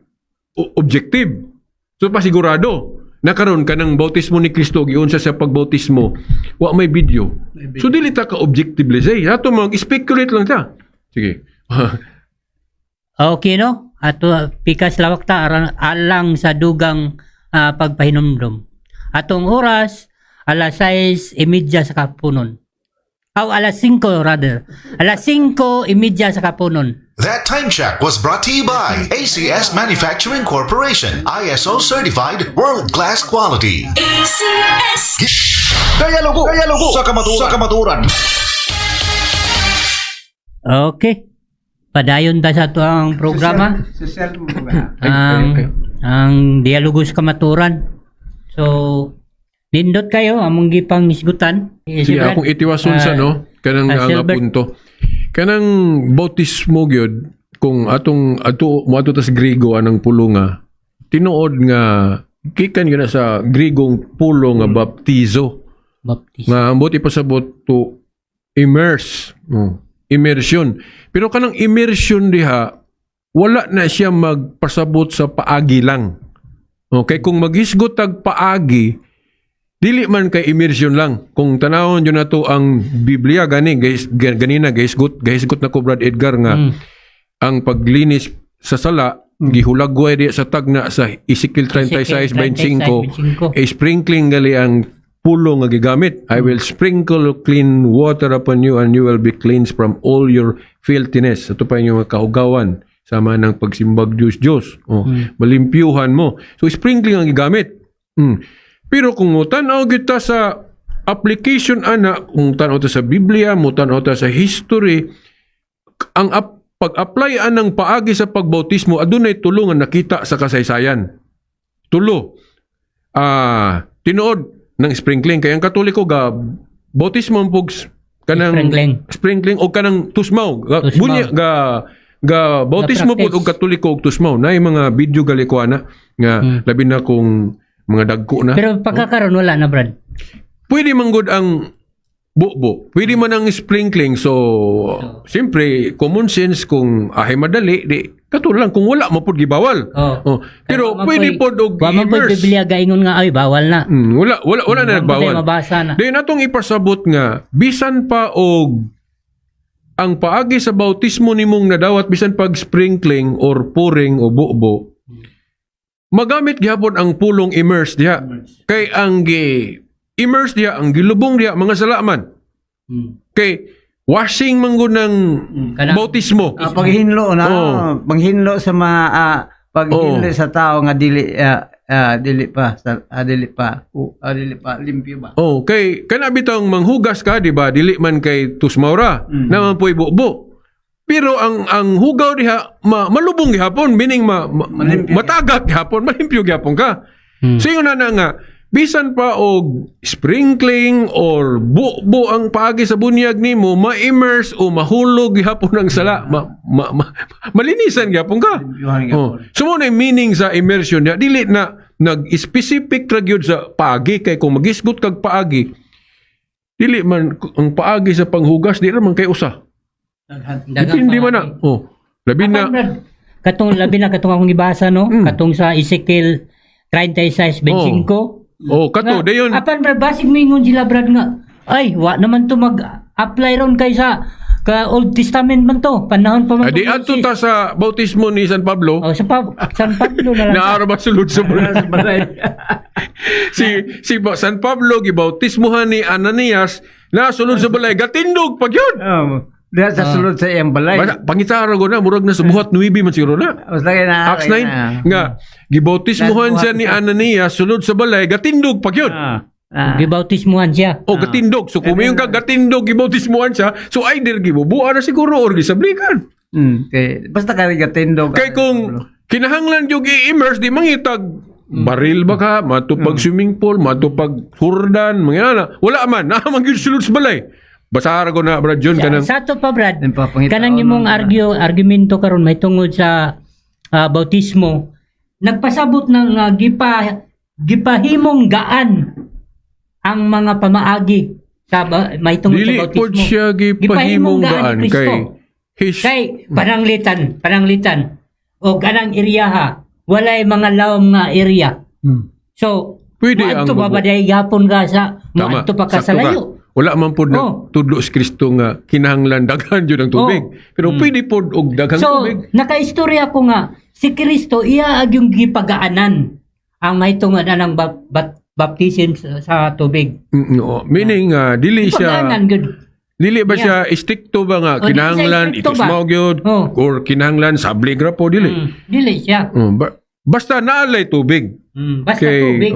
objective. So pasigurado nakaron kanang bautismo ni Kristo giunsa sa pagbautismo wa may video. So dili ta ka objectively say ato mag-speculate lang ta. Sige. Okay no? Ato pikas lawak ta alang sa dugang pagpahinumdum. Atong oras alas 6:30 sa kapunon. Alas 5 rather. Alas 5:30 sa kapunon. That time check was brought to you by ACS Manufacturing Corporation, ISO certified world-class quality. ACS. Kaya lugo sa kamaturan. Okay. Padayon ta sa tuang programa. Social mo ba? Ang dialogos kamaturan. So nindot kayo among gipang isgutan. Sige akong itiwason sa no kanang nga Silbert. punto. Kanang bautismo gyud kung ato ta sa Griego anang pulonga tinuod nga gikan gyud na sa Griegong pulo nga baptizo. Baptism. Nga ambot ipasabot to immerse. Immersion. Pero kanang immersion diha wala na siya magpasabot sa paagi lang. Okay, kung maghisgot tag paagi dili man kay immersion lang. Kung tanawon yun na to ang Biblia ganina gahisgot na ko Brad Edgar nga ang paglinis sa sala gihulagway di sa tagna sa Ezekiel 36:25 sprinkling gali ang pulo nga gigamit. I will sprinkle clean water upon you and you will be cleansed from all your filthiness. Ito pa yung mga kahugawan sama ng pagsimbag Diyos. Malimpyuhan mo. So sprinkling ang gigamit. Pero kung tanaw kita sa application ana, kung tanaw ta sa Biblia, mo tanaw ta sa history, ang pag-apply anang paagi sa pagbautismo adunay tulo nga nakita sa kasaysayan. Tulo. Tinuod ng sprinkling kay ang Katoliko ga bautismo pug kanang sprinkling o kanang tusmaw. Bunya ga bautismo Na-practice. pud og Katoliko ug tusmaw na mga video gali ko ana nga labi na kung mga dagko na. Pero pagkakaroon wala na, Brad. Pwede man gud ang bubo. Pwede man ang sprinkling. So, siyempre, common sense kung ahay madali, di, katulad lang, kung wala, mapod gibawal. Oh. Pero pwede po og Wa man po immerse. Biblia gaingon nga ay bawal na. Wala na Wa man po nagbawal. tayo mabasa na. Then atong ipasabot nga, bisan pa og ang paagi sa bautismo nimong nadawat, bisan pag sprinkling or pouring o bubo, magamit gihapon ang pulong immerse diha. Kay ang immerse diha, ang gilubong diha, mga salaman. Kay washing man gud ng Kanang- bautismo. Paghinlo na, Oo. paghinlo sa mga paghinlo sa tao nga dili pa limpyo ba. Oh, kay kana bitang manghugas ka, di ba? Dili man kay tusmaura, naman po'y bubo. Pero ang hugaw diha malubong gihapon, meaning Malimpyo matagak gihapon, malimpyo gihapon ka. So yun na nga, bisan pa og sprinkling or bubo ang paagi sa bunyag nimo, ma-immerse o mahulog gihapon ang sala, malinisan gihapon ka. Oh. So mo na yung meaning sa immersion niya, dili na nag-specific ra gyud sa paagi, kay kung magisgot kag paagi, dili man ang paagi sa panghugas, di ra man kay usa. Depende man na. Oh. Labi na. Katong labi na katong akong gibasa no, katong sa Ezekiel 36:25. Oh, kato, dayon. Apan Brad, basig mingon sila Brad nga, ay, wa naman to mag-apply ron kay sa Old Testament man to. Panahon pa man. Adi ato ta sa bautismo ni San Pablo. Oh, San Pablo na lang. Naara ba sulod sa balay? si San Pablo gibautismohan ni Ananias na sulod sa balay, gatindog pag yun. Diha sa sulod sa iyang balay. Pangitara ko na, murag na sa buhat 9 man siguro na. Basta kay na. Acts 9 nga gibautismohan siya ni Ananias sulod sa balay, gatindog pag yun. Gibautismuhan siya. O gatindog. So kung yung gatindog gibautismohan siya, so either gibubuan na siguro or gisablikan. Okay. Basta kay gatindog. Kay kung kinahanglan yung i-immerse, di mangitag baril ba ka, matupag swimming pool, matupag hurdan, mga na. Wala man, naamang yun sulod sa balay. Basara ko na, Brad John, kanang... Sa to pa Brad, Nagpapangita kanang ako imong ng- argumento karon may tungod sa bautismo. Nagpasabot ng gipahimong gaan ang mga pamaagi sa may tungod Dili sa po bautismo. siya gipahimong gaan ni kay... Kristo. Kay pananglitan o ganang iriyaha, walay mga lawom nga area. So, Pwede ang ito babaday gapon ka sa Tama, ito pa ka sa sakto ka. layo. Wala man po na tudlo si Kristo nga kinahanglan daghan yun ang tubig. Pero pwede po og daghang So, tubig. nakaistorya ko nga, si Kristo, iyaag yung gipagaanan ang may tungod na ng baptism sa tubig. No, meaning dili siya Gipagaanan, good. dili ba siya istikto ba nga O, dili siya kinahanglan istrikto ba? itusmaw gyud or kinahanglan sablig ra po dili. Dili siya. Basta naalay tubig. Basta tubig.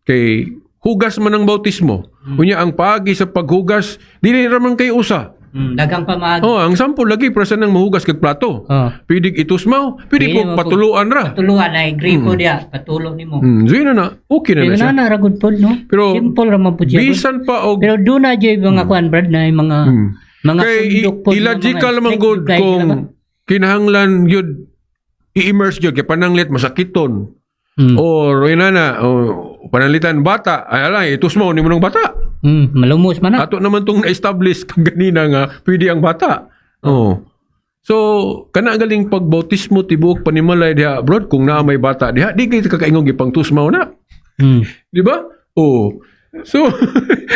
Kay hugas man ang bautismo. Unya ang paagi sa paghugas dili ra man kay usa. Dagang pamaagi. Ang sample lagi prasa nang mahugas kag plato. Pwede itusmaw, pwede Pwede po mo patuluan ra. Patuluan ay gripo dia, patulo nimo. Zui na okay na Pero siya. na ragod po, no? Pero Simple ra man po siya. bisan pa og Pero doon na dyan mga kuan Brad na yung mga kay sundok po, illogical mga man strict gud guide kung na ba? kinahanglan yun i-immerse yun kay pananglit masakiton or inana pananglitan bata ay ala itusmaw nimo ng bata Malumos man na. ato naman tong na-establish kang ganina nga pwede ang bata so kana galing pagbautismo tibuok panimalay diha abroad kung naa may bata diha di kay kakaingong gipang tusmaw na di ba so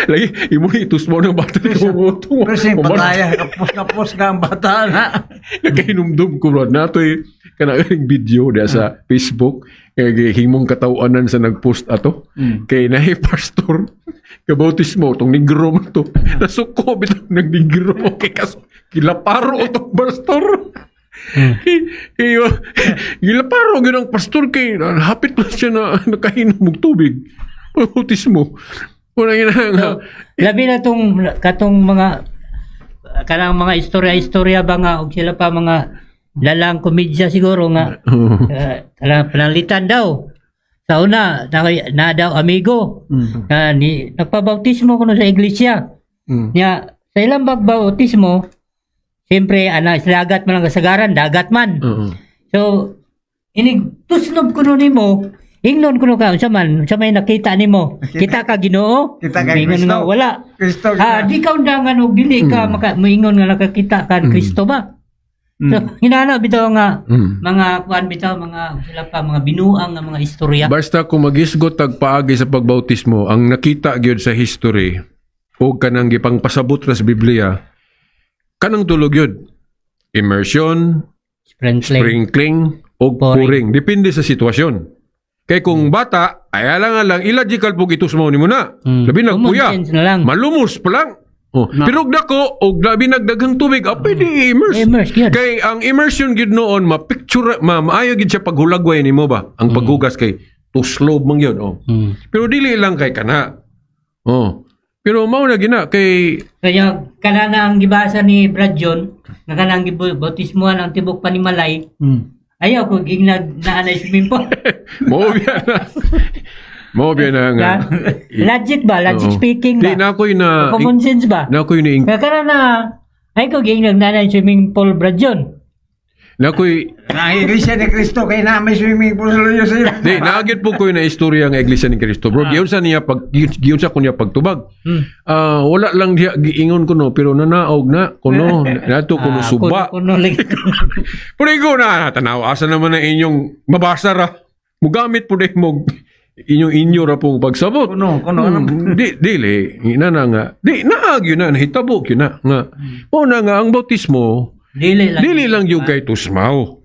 lagi imo itusmaw ng bata Pero siyang pataya, kapos ka ang bata na. nagkahinumdum ko bro natoy kanang video diha sa Facebook kay himong katawanan sa nagpost ato kay nahi pastor kabautismo tong negro man to nasuko bitaw ng negro kay kilaparo tong pastor kilaparo gyud ang pastor kay hapit pa siya na nakahinom og tubig bautismo wala nga Labi na katong mga kanang mga istorya ba nga og sila pa mga lalang komedya siguro nga kanang pananglitan daw. Sa una na daw amigo nagpabautismo kuno sa iglesia. Nya sa ilang bagbautismo siyempre, sa dagat man ang kasagaran, dagat man. So, tuslob ko nun nimo, ingnon ko nun ka, sa may nakita nimo, kita ka Ginoo? Kita ka Ingon Kristo? nga, wala. Kristo Di ka undangan o dili ka, moingon nga nakakita ka Kristo ba? So, hinana bitaw nga, mga sila pa, mga binuang nga mga istorya. Basta kung mag-isgot tagpaagi sa pagbautismo, ang nakita gyud sa history o kanang gipang pasabot ra sa Biblia, kanang tulog yun. Immersion, sprinkling, o pouring. Depende sa sitwasyon. Kaya kung bata, ay alang illogical po itusmo ni mo na. Labi nagpuya. Malumos pa lang. Pero dako, o labi nagdaghang tubig, pwede i-immerse. Kay ang immersion gid noon, mapicture, maayo gid siya paghulagway ni mo ba? Ang paghugas kay tuslob mang yun. Pero dili lang kay kana. Pero mao na gina kay kaya kanana ang gibasa ni Brad John nga kanang bautismuhan ang tibok panimalay. Ayaw ko ginag naanay swimming pool. Mo biya na nga. Logic ba? Logic speaking ba? Di na ako'y na common sense ba? Na ako'y na kaya kanana ay ko ginag naanay swimming pool, Brad John. Na ako'y ang Iglesia ni Cristo kay na may swimming pool sa luyo sa iyo. Di, naagit po ko na istorya ng Iglesia ni Cristo. Bro, giyon sa kunya pagtubag. Wala lang diya giingon ko no, pero nanaog na kuno nato kuno suba. Kuno Pero ikaw na tanaw asa naman na inyong mabasa ra. Mugamit po dai mo inyo ra pong pagsabot. Kuno. Dili ina na nga. Di naagyo na nahitabo gyud na nga. Una nga ang bautismo Dili lang yung kay tusmaw.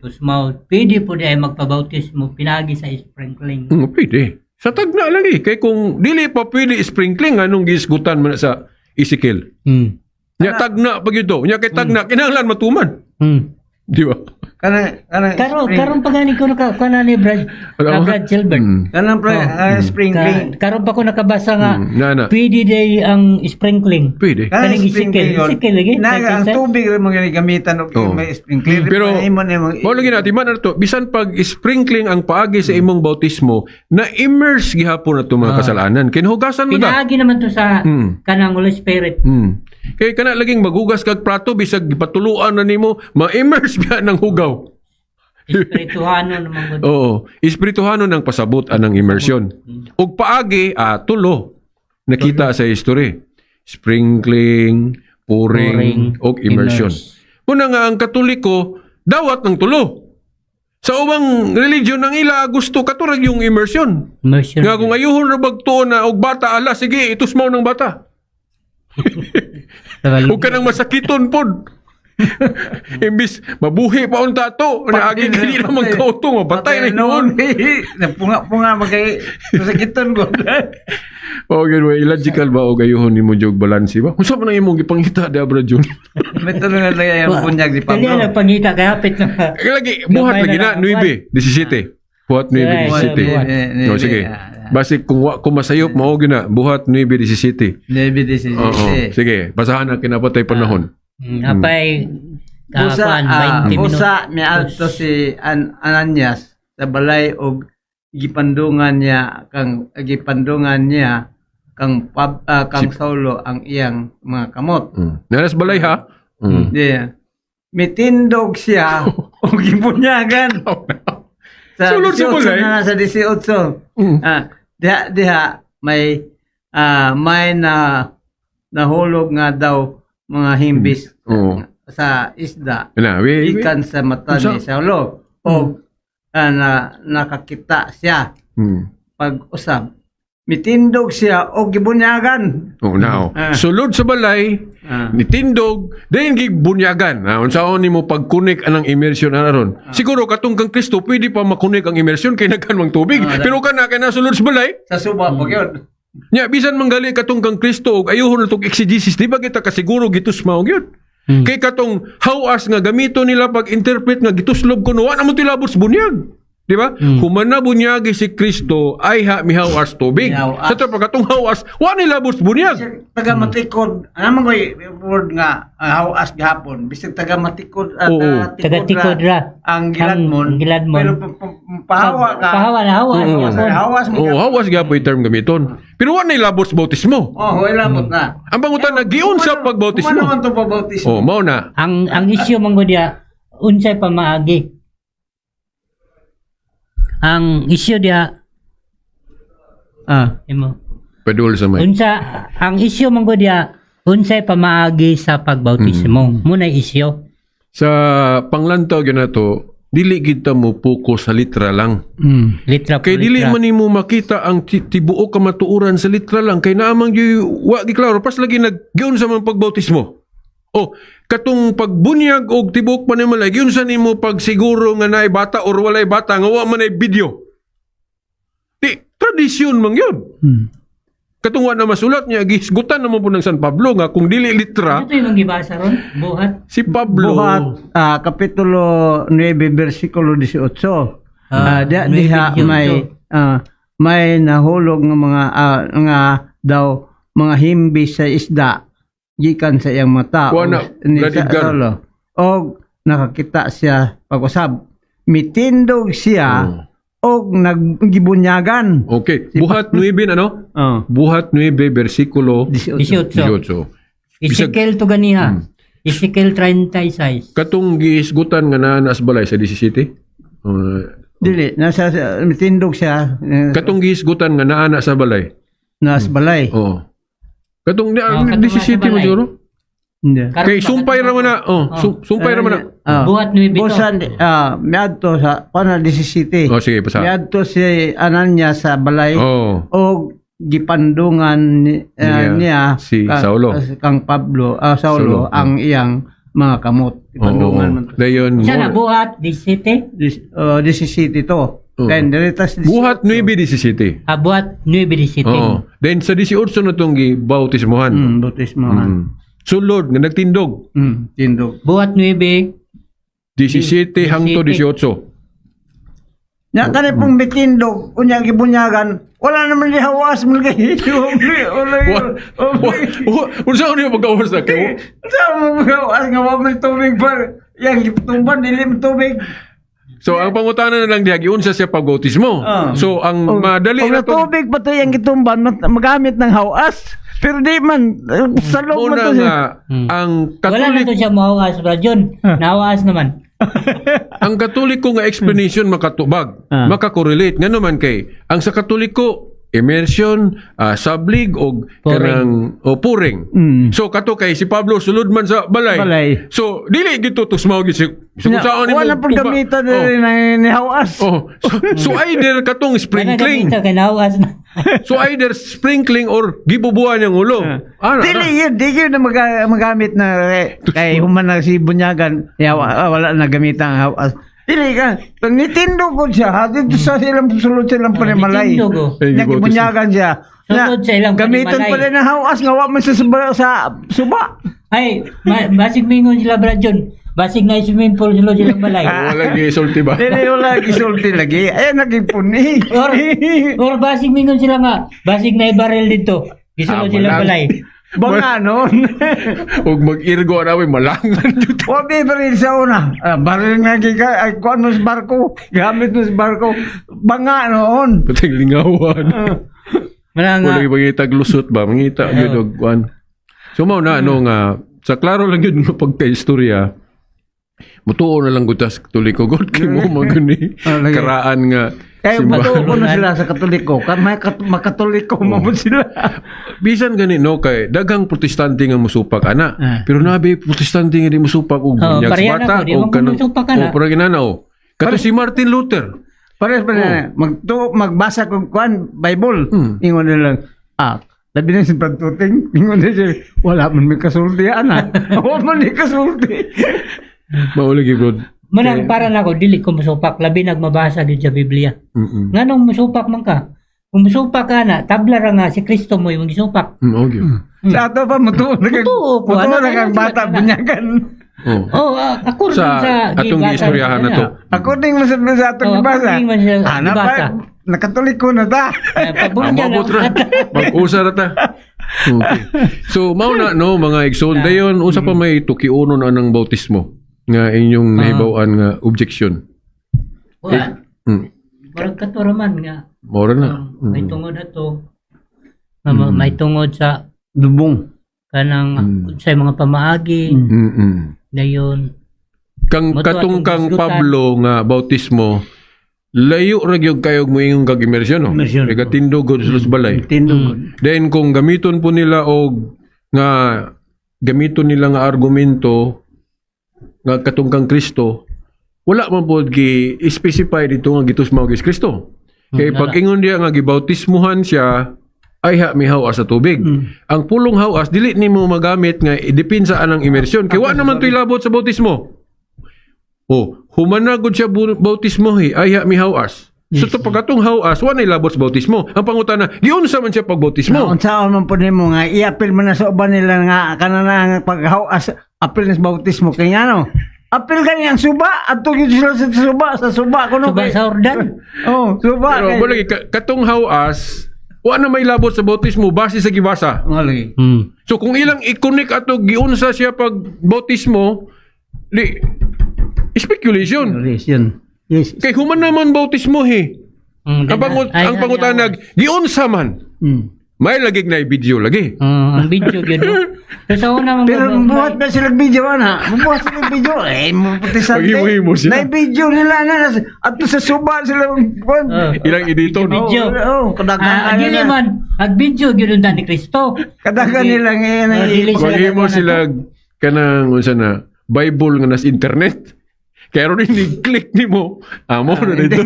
Pwede po di ay magpabautismo, pinagi sa sprinkling. Pwede. Sa tagna lang Kay kung dili pa pwede sprinkling, anong gisgutan mo na sa Ezekiel? Nya tagna pag ito. Nya kay tagna, kinahanglan matuman. Di ba? Karon pagani ko ni Brad Gilbert. Sprinkling. Karon pa ko nakabasa nga Na. pwede day ang sprinkling. Pwede. Kaning Ezekiel lagi. Ang tubig rin mga gamitan og may sprinkler. Pero mo lagi natin man to bisan pag sprinkling ang paagi sa imong bautismo na immerse gihapon na mga kasalanan. Kinhugasan mo na. Pinagi naman to sa kanang Holy Spirit. Kaya kana laging maghugas kag plato bisag gipatuluan na nimo ma-immerse ka ng hugaw. Espirituhano naman gud. Oo, espirituhano ng pasabot anang immersion. Ug paagi tulo nakita sa history. Sprinkling, pouring ug immersion. Una nga ang Katoliko dawat ng tulo. Sa ubang religion ang ila gusto katurag yung immersion. Nga kung ayuhon ra bagtuon na og bata ala sige itusmaw ng bata. Huwag ka nang masakiton pod. Imbis mabuhi pa unta to. Naagi ka nila magkautong. Batay na yun. Napunga magkay masakiton ko. O ganun, illogical ba o gayuhon ni mo jog balansi ba? Kung saan man imong ipangita di abra Jun? May tulungan lang yung punyag di Pablo. Kaya pangita kaya hapit na. Lagi, buhat lagi na. 9, 17. Buhat 9, 17. O sige. Basi kung masayop, mao gina buhat 9:17. 9:17. Sige, basahan na kinapatay panahon. Apay Usa may alto si Ananias sa balay og gipandungan niya kang Saulo ang iyang mga kamot. Naras balay ha? Mitindog siya og gibunyagan. Sulod sa balay? Sa 18. Diha may nahulog nga daw mga himbis sa isda ikan sa mata ni Saulo o nakakita siya pag-usap mitindog siya o gibunyagan. Sulod sa balay mitindog dayon gibunyagan. Unsaon nimo pagkunik anang immersion aron? Siguro katong kang Kristo pwede pa makunik ang immersion kay nagkanwang tubig. Pero kana sulod sa balay sa suba pa gyud. Nya bisan manggali katong kang Kristo og ayuhon natong exegesis di ba kita kasiguro gitusmaw gyud. Kay katong hawas nga gamito nila pag interpret nga gituslob kuno wa na mo tilabot sa bunyag. Di ba? Humana bunyagi si Kristo ay mihawas tubig. Mihawas. Sa ito pagkatong hawas, wa nila bus bunyag. Taga matikod, naman ko word nga hawas gihapon, bisag taga matikod at Oo. Taga-tikod ra. ang giladmon. Ang giladmon. Pero pahawa ka. Pahawa na, hawas. Hawas mo. Oo, hawas gyapon yung term gamiton. Pero wa nila bus bautismo. Oh, ilabot na. Ang pangutan na giun sa Kung pagbautismo. naman ito pabautismo? Oh, mao na. Ang isyu man ko diya, unsay pamaagi. Ang isyu diya, imo. Padul sa may. Ang isyu man ko diya, unsay pamaagi sa pagbautismo. Muna isyu. Sa panglantaw gyud nato, dili kita mo focus sa litra lang. Litra po Kay dili litra. man nimo makita ang tibuok ka matuuran sa litra lang kay naamang wa gi klaro pas lagi naggiun sa mga pagbautismo. Oh, katong pagbunyag og tibuok pa nimo lagi yun sa nimo pagsiguro nga naay bata or walay bata nga wa man ay video. Di tradisyon man yun. Katong wa na masulat niya gisgutan naman po ng San Pablo nga kung dili litra Ito yung gibasa ron, buhat. si Pablo. Buhat, Kapitulo 9, versikulo 18. Diha 9:18. may nahulog nga mga nga daw mga himbi sa isda gikan sa iyang mata Kuha na, blooded gun. og nakakita siya pag-usab. Mitindog siya og naggibunyagan. Okay, buhat 9 ano? Oh. Buhat 9 versikulo 18. 18. Ezekiel to ganiha. Ezekiel 36. Katong giisgutan nga naa sa balay sa 17. Dili, nasa mitindog siya Katong giisgutan nga naa sa balay. nas balay. Oo. Katong katong 17 nasa mo balay. siguro. Hindi. Karon Kay pa, sumpay ra man na. Sumpay ra man na. Buhat 9 to. Busan, miadto sa, pana 17. Oh, sige, pasa. Miadto si Ananya sa balay, Oh. o gipandungan niya, si Saulo. Kang Pablo, Saulo, Saulo, ang iyang mga kamot. Gipandungan man. Dayon. Isa na buhat 17. 17 to. Kaya diritas 18. Buhat 9:17. Buhat 9:17. Oo. Then sa 18 na itong gibautismohan. Bautismohan. Sulod nga nagtindog. Tindog. Buhat 9. 17 hangto 18. Nya kani pong bitindog, unya gibunyagan, wala naman gihawas mo kay. Unsa niyo pagkawas na kayo? Sa mga nga wa may tubig pa. Yang gitumban dili mo tubig. So ang pangutana na lang diha giunsa siya pagbautismo. So ang madali Kung na to tubig pa to yung gitumban, magamit ng hawas. Pero di man, sa loob man una to nga siya. ang Wala na to Katolik siya mawawas, Rajon. Nawaas naman. ang Katoliko nga explanation makatubag, makakorelate nga naman kay ang sa Katoliko immersion, sablig og kanang puring. So kato kay si Pablo sulod man sa balay. So dili gito tusmaw gid si saan Wala pong gamitan ni hawas. So either katong sprinkling. Ito kay nawaas na. So either sprinkling or gibubuan ang ulo. Dili yun na magamit na kay human na si Bunyagan, wala na gamitan ang hawas. Dili ka, nitindog ko siya, dito sa sulod silang panimalay. Nitindog ko. Nagibunyagan siya. Sulod sa ilang gamitan panimalay. pa rin ng hawas, nga wa man sa suba. Ay, basig mingon sila, Rajon. Basig na swimming pool sila silang balay. Wala gisulti ba? Dili wala gisulti lagi. Ay, nagipuni. Or basig mingon sila nga. Basig na ibaril dito. Gisulod silang balay. Banga noon. Huwag mag-irgo na malangan dito. Wabi baril sa una. Baril nga giga, ay kuan mo sa barko. Gamit mo sa barko. Banga noon. Pating lingawan. Wala nga. Wala mangita glusot ba? Mangita yun og kuan. So mao na ano nga sa klaro lang yun nga pagka-istorya. Mutuo na lang gud sa Katoliko god kay mo magani karaan nga Kaya simbahan. matuo na sila sa Katoliko. Makatoliko mo sila. Bisan gani no kay daghang protestante nga musupak ana. Pero nabi protestante nga di musupak og bunyag sa pareha na bata ko, di o man ko kanang musupak ana. o para ginana o. Kato si Martin Luther. Pares pa na. Magbasa kong kuan, Bible. Ingon nila, labi na si Pantuting. Ingon nila, wala man may kasulti, anak. Wala man may kasulti. Maulagi bro. Manang para na ko, dili ko musupak. Labi nagmabasa din sa Biblia. Nga nung musupak man ka. Kung musupak ka na, tabla ra nga si Kristo mo yung musupak. Okay. Sa ato pa, mutuo na kang Mutuo ko, mutuo anak, na kang anak, bata, anak. bunyagan. Ako rin Sa atong giistoryahan na to. According mo sa atong gibasa. According man sa Ana gibasa. pa, nakatoliko na ta. Mabot ra. Mag-usa ra ta. Okay. So mao na no mga igsoon dayon unsa pa may tukiuno na ng bautismo nga inyong nahibaw-an nga objection. Wala. Parang katuraman nga. Mora na. May tungod ato. May tungod sa Dubong. kanang sa mga pamaagi. Dayon. Kang Mato katong atong kang hisgutan. Pablo nga bautismo layo ra gyud kayog moingon kag immersion no. Immersion. Kay katindog gud sa balay. Tindog. Then kung gamiton po nila og nga gamiton nila nga argumento nga katong kang Kristo, wala man po gi-specify dito nga gitusmaw kay Kristo. Kay pag ingon diya nga gibautismuhan siya ay mi hawas sa tubig. Ang pulong hawas dili nimo magamit nga idepend sa anang immersion. Kay wa naman tuy labot sa bautismo. Humanagod siya bautismo ay mi hawas. So to pagkatong hawas wa na labot sa bautismo. Ang pangutana, giunsa man siya pagbautismo? Unsaon man po nimo nga i-appeal man na sa uban nila nga kanang paghawas appeal sa bautismo kay ngano? Appeal kani ang suba adto gyud sila sa suba kuno Suba sa Jordan. suba Pero kay. balagi katong hawas wa na may labot sa bautismo base sa gibasa. Ngalagi. So kung ilang i-connect ato giunsa siya pag bautismo, di speculation. Relation. Yes. Kay human naman bautismo Ang pangutanag giunsa man. May lagig na video lagi. Ang video gyud. So sa una Pero buhat ba sila video ana? Buhat sila video. Maputi sa Paghimo-himo sila. na video nila na adto sa suba sila Ilang edito no. Video. Kadagan Dili nila. man ang video gyud ni Kristo. Kadagan nila ngayon. Dili sila Paghimo ganahan sila kanang unsa na Bible nga nas internet. Kaya ron ni-click nimo. Amo na dito.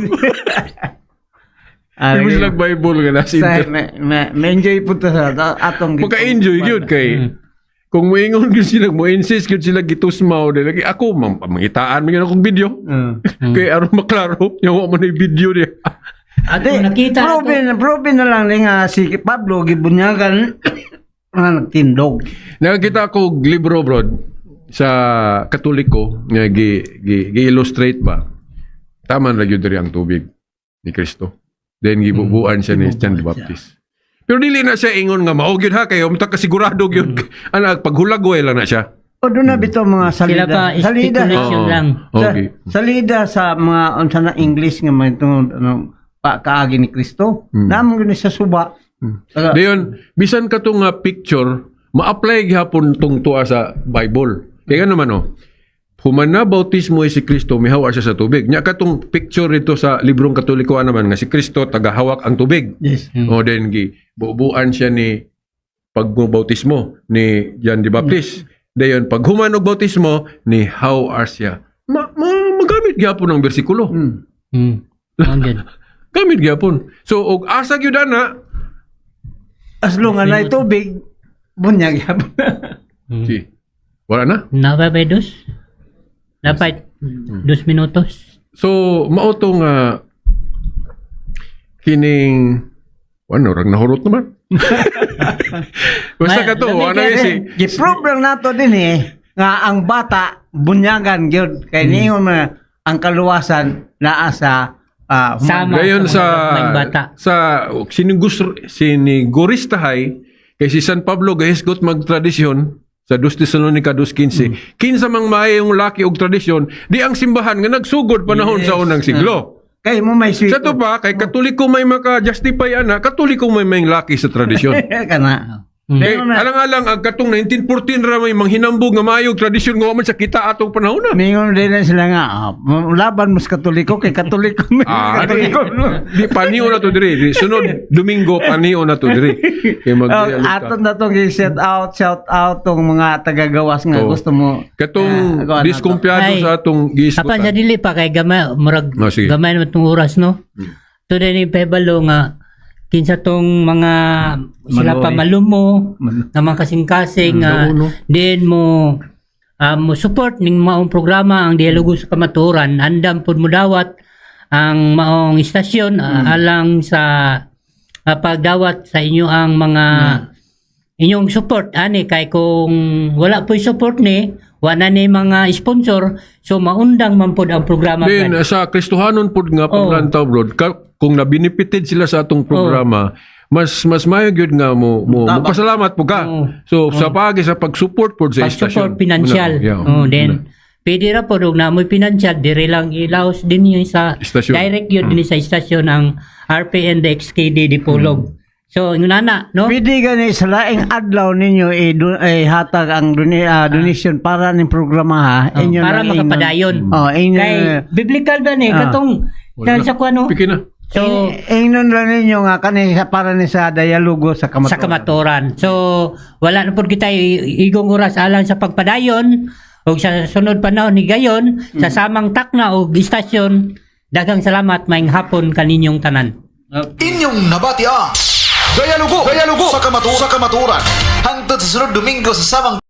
Imo sila Bible nga nas internet. Ma-enjoy po to sa atong Pagka-enjoy yun kay kung moingon gyud sila mo insist gyud sila gitusmaw dili ako mangitaan man gyud akong video. Kay aron maklaro yawa man yung video niya. Ato nakita ato. Proven na lang ni nga si Pablo gibunyagan nga nagtindog. Nakakita ko libro bro sa Katoliko nga gi-illustrate ba. Tama na gyud diri ang tubig ni Kristo. Then gibubuan siya ni John the Baptist. Pero dili na siya ingon nga mao gyud ha kayo umta kasigurado gyud ana paghulagway lang na siya. O doon na bito mga salida. Sila pa speculation lang. Okay. Salida sa mga unsa na English nga may tungod kaagi ni Kristo. Namon gyud sa suba. Dayon bisan katong picture ma-apply gihapon tong tuwa sa Bible. Kaya naman human na bautismo ay si Kristo, mihawa siya sa tubig. Nya katong picture ito sa librong Katoliko naman nga si Kristo tagahawak ang tubig. Yes. O then bubuan siya ni pagbautismo ni John the Baptist. Dayon pag human og bautismo ni hawa siya. Magamit gyapon ang bersikulo. Gamit gyapon. So og asa gyud ana As long as na tubig bunyag gyapon. si wala na. Napapedos. Dapat 2 minutos. So, mauto nga kining rang nahurot naman. Basta ka to, ano si Gi-prove lang nato din nga ang bata bunyagan gyud kay niingon man ang kaluwasan naa sa Sama gayon sa mga bata. sa siniguristahay kay si San Pablo gahisgot magtradisyon sa 2 Tesalonica 2:15. Kinsa mang maayong laki og tradisyon, di ang simbahan nga nagsugod panahon sa unang siglo. kay mo may sweet. Sa to pa, kay Katoliko may maka-justify ana, Katoliko may laki sa tradisyon. kana. Eh, alang-alang ang katong 1914 ra may manghinambog nga maayong tradisyon nga wa man sa kita atong panahon na. Mingon din na sila nga laban mo sa Katoliko kay Katoliko. Di paniyo na to diri. Sunod Domingo paniyo na to diri. Kay Aton na tong shout out tong mga tagagawas nga gusto mo. katong gawa na to. diskumpiyado Ay, sa atong Apan sa giisgutan. dili pa kay gamay murag Sige. gamay naman tong oras no. Today ni pebalo nga kinsa tong mga sila pa malumo nga mga kasing-kasing din mo mo support ning maong programa ang dialogo sa kamaturan andam pud mo dawat ang maong istasyon alang sa pagdawat sa inyo ang mga inyong support ani kay kung wala po support ni wala na yung mga sponsor, so maundang man pod ang programa. Then sa Kristohanon pod nga paglantaw bro, kung nabinipited sila sa atong programa, mas mayo gyud nga mo pasalamat po ka. So sa sa pag-support pod sa pag-support istasyon. financial. Then pwede ra po na mo financial dire lang ilaos din yung sa Istasyon. direct yun din sa istasyon ng RPN XKD Dipolog. So nana no? Pwede gani sa laing adlaw ninyo hatag ang donation para ning programa ha. Inyo Para lang makapadayon. inyo Kay biblical ba ni katong sa kuno. Piki na. So ingnon lang ninyo nga kani para ni sa dialogo sa kamaturan. sa kamaturan. So wala na pud kita igong oras alang sa pagpadayon ug sa sunod panahon ni gayon sa samang takna og istasyon. Daghang salamat maayong hapon kaninyong tanan. Inyong nabati ang Dialogo sa kamaturan hangtod sa sunod Domingo sa samang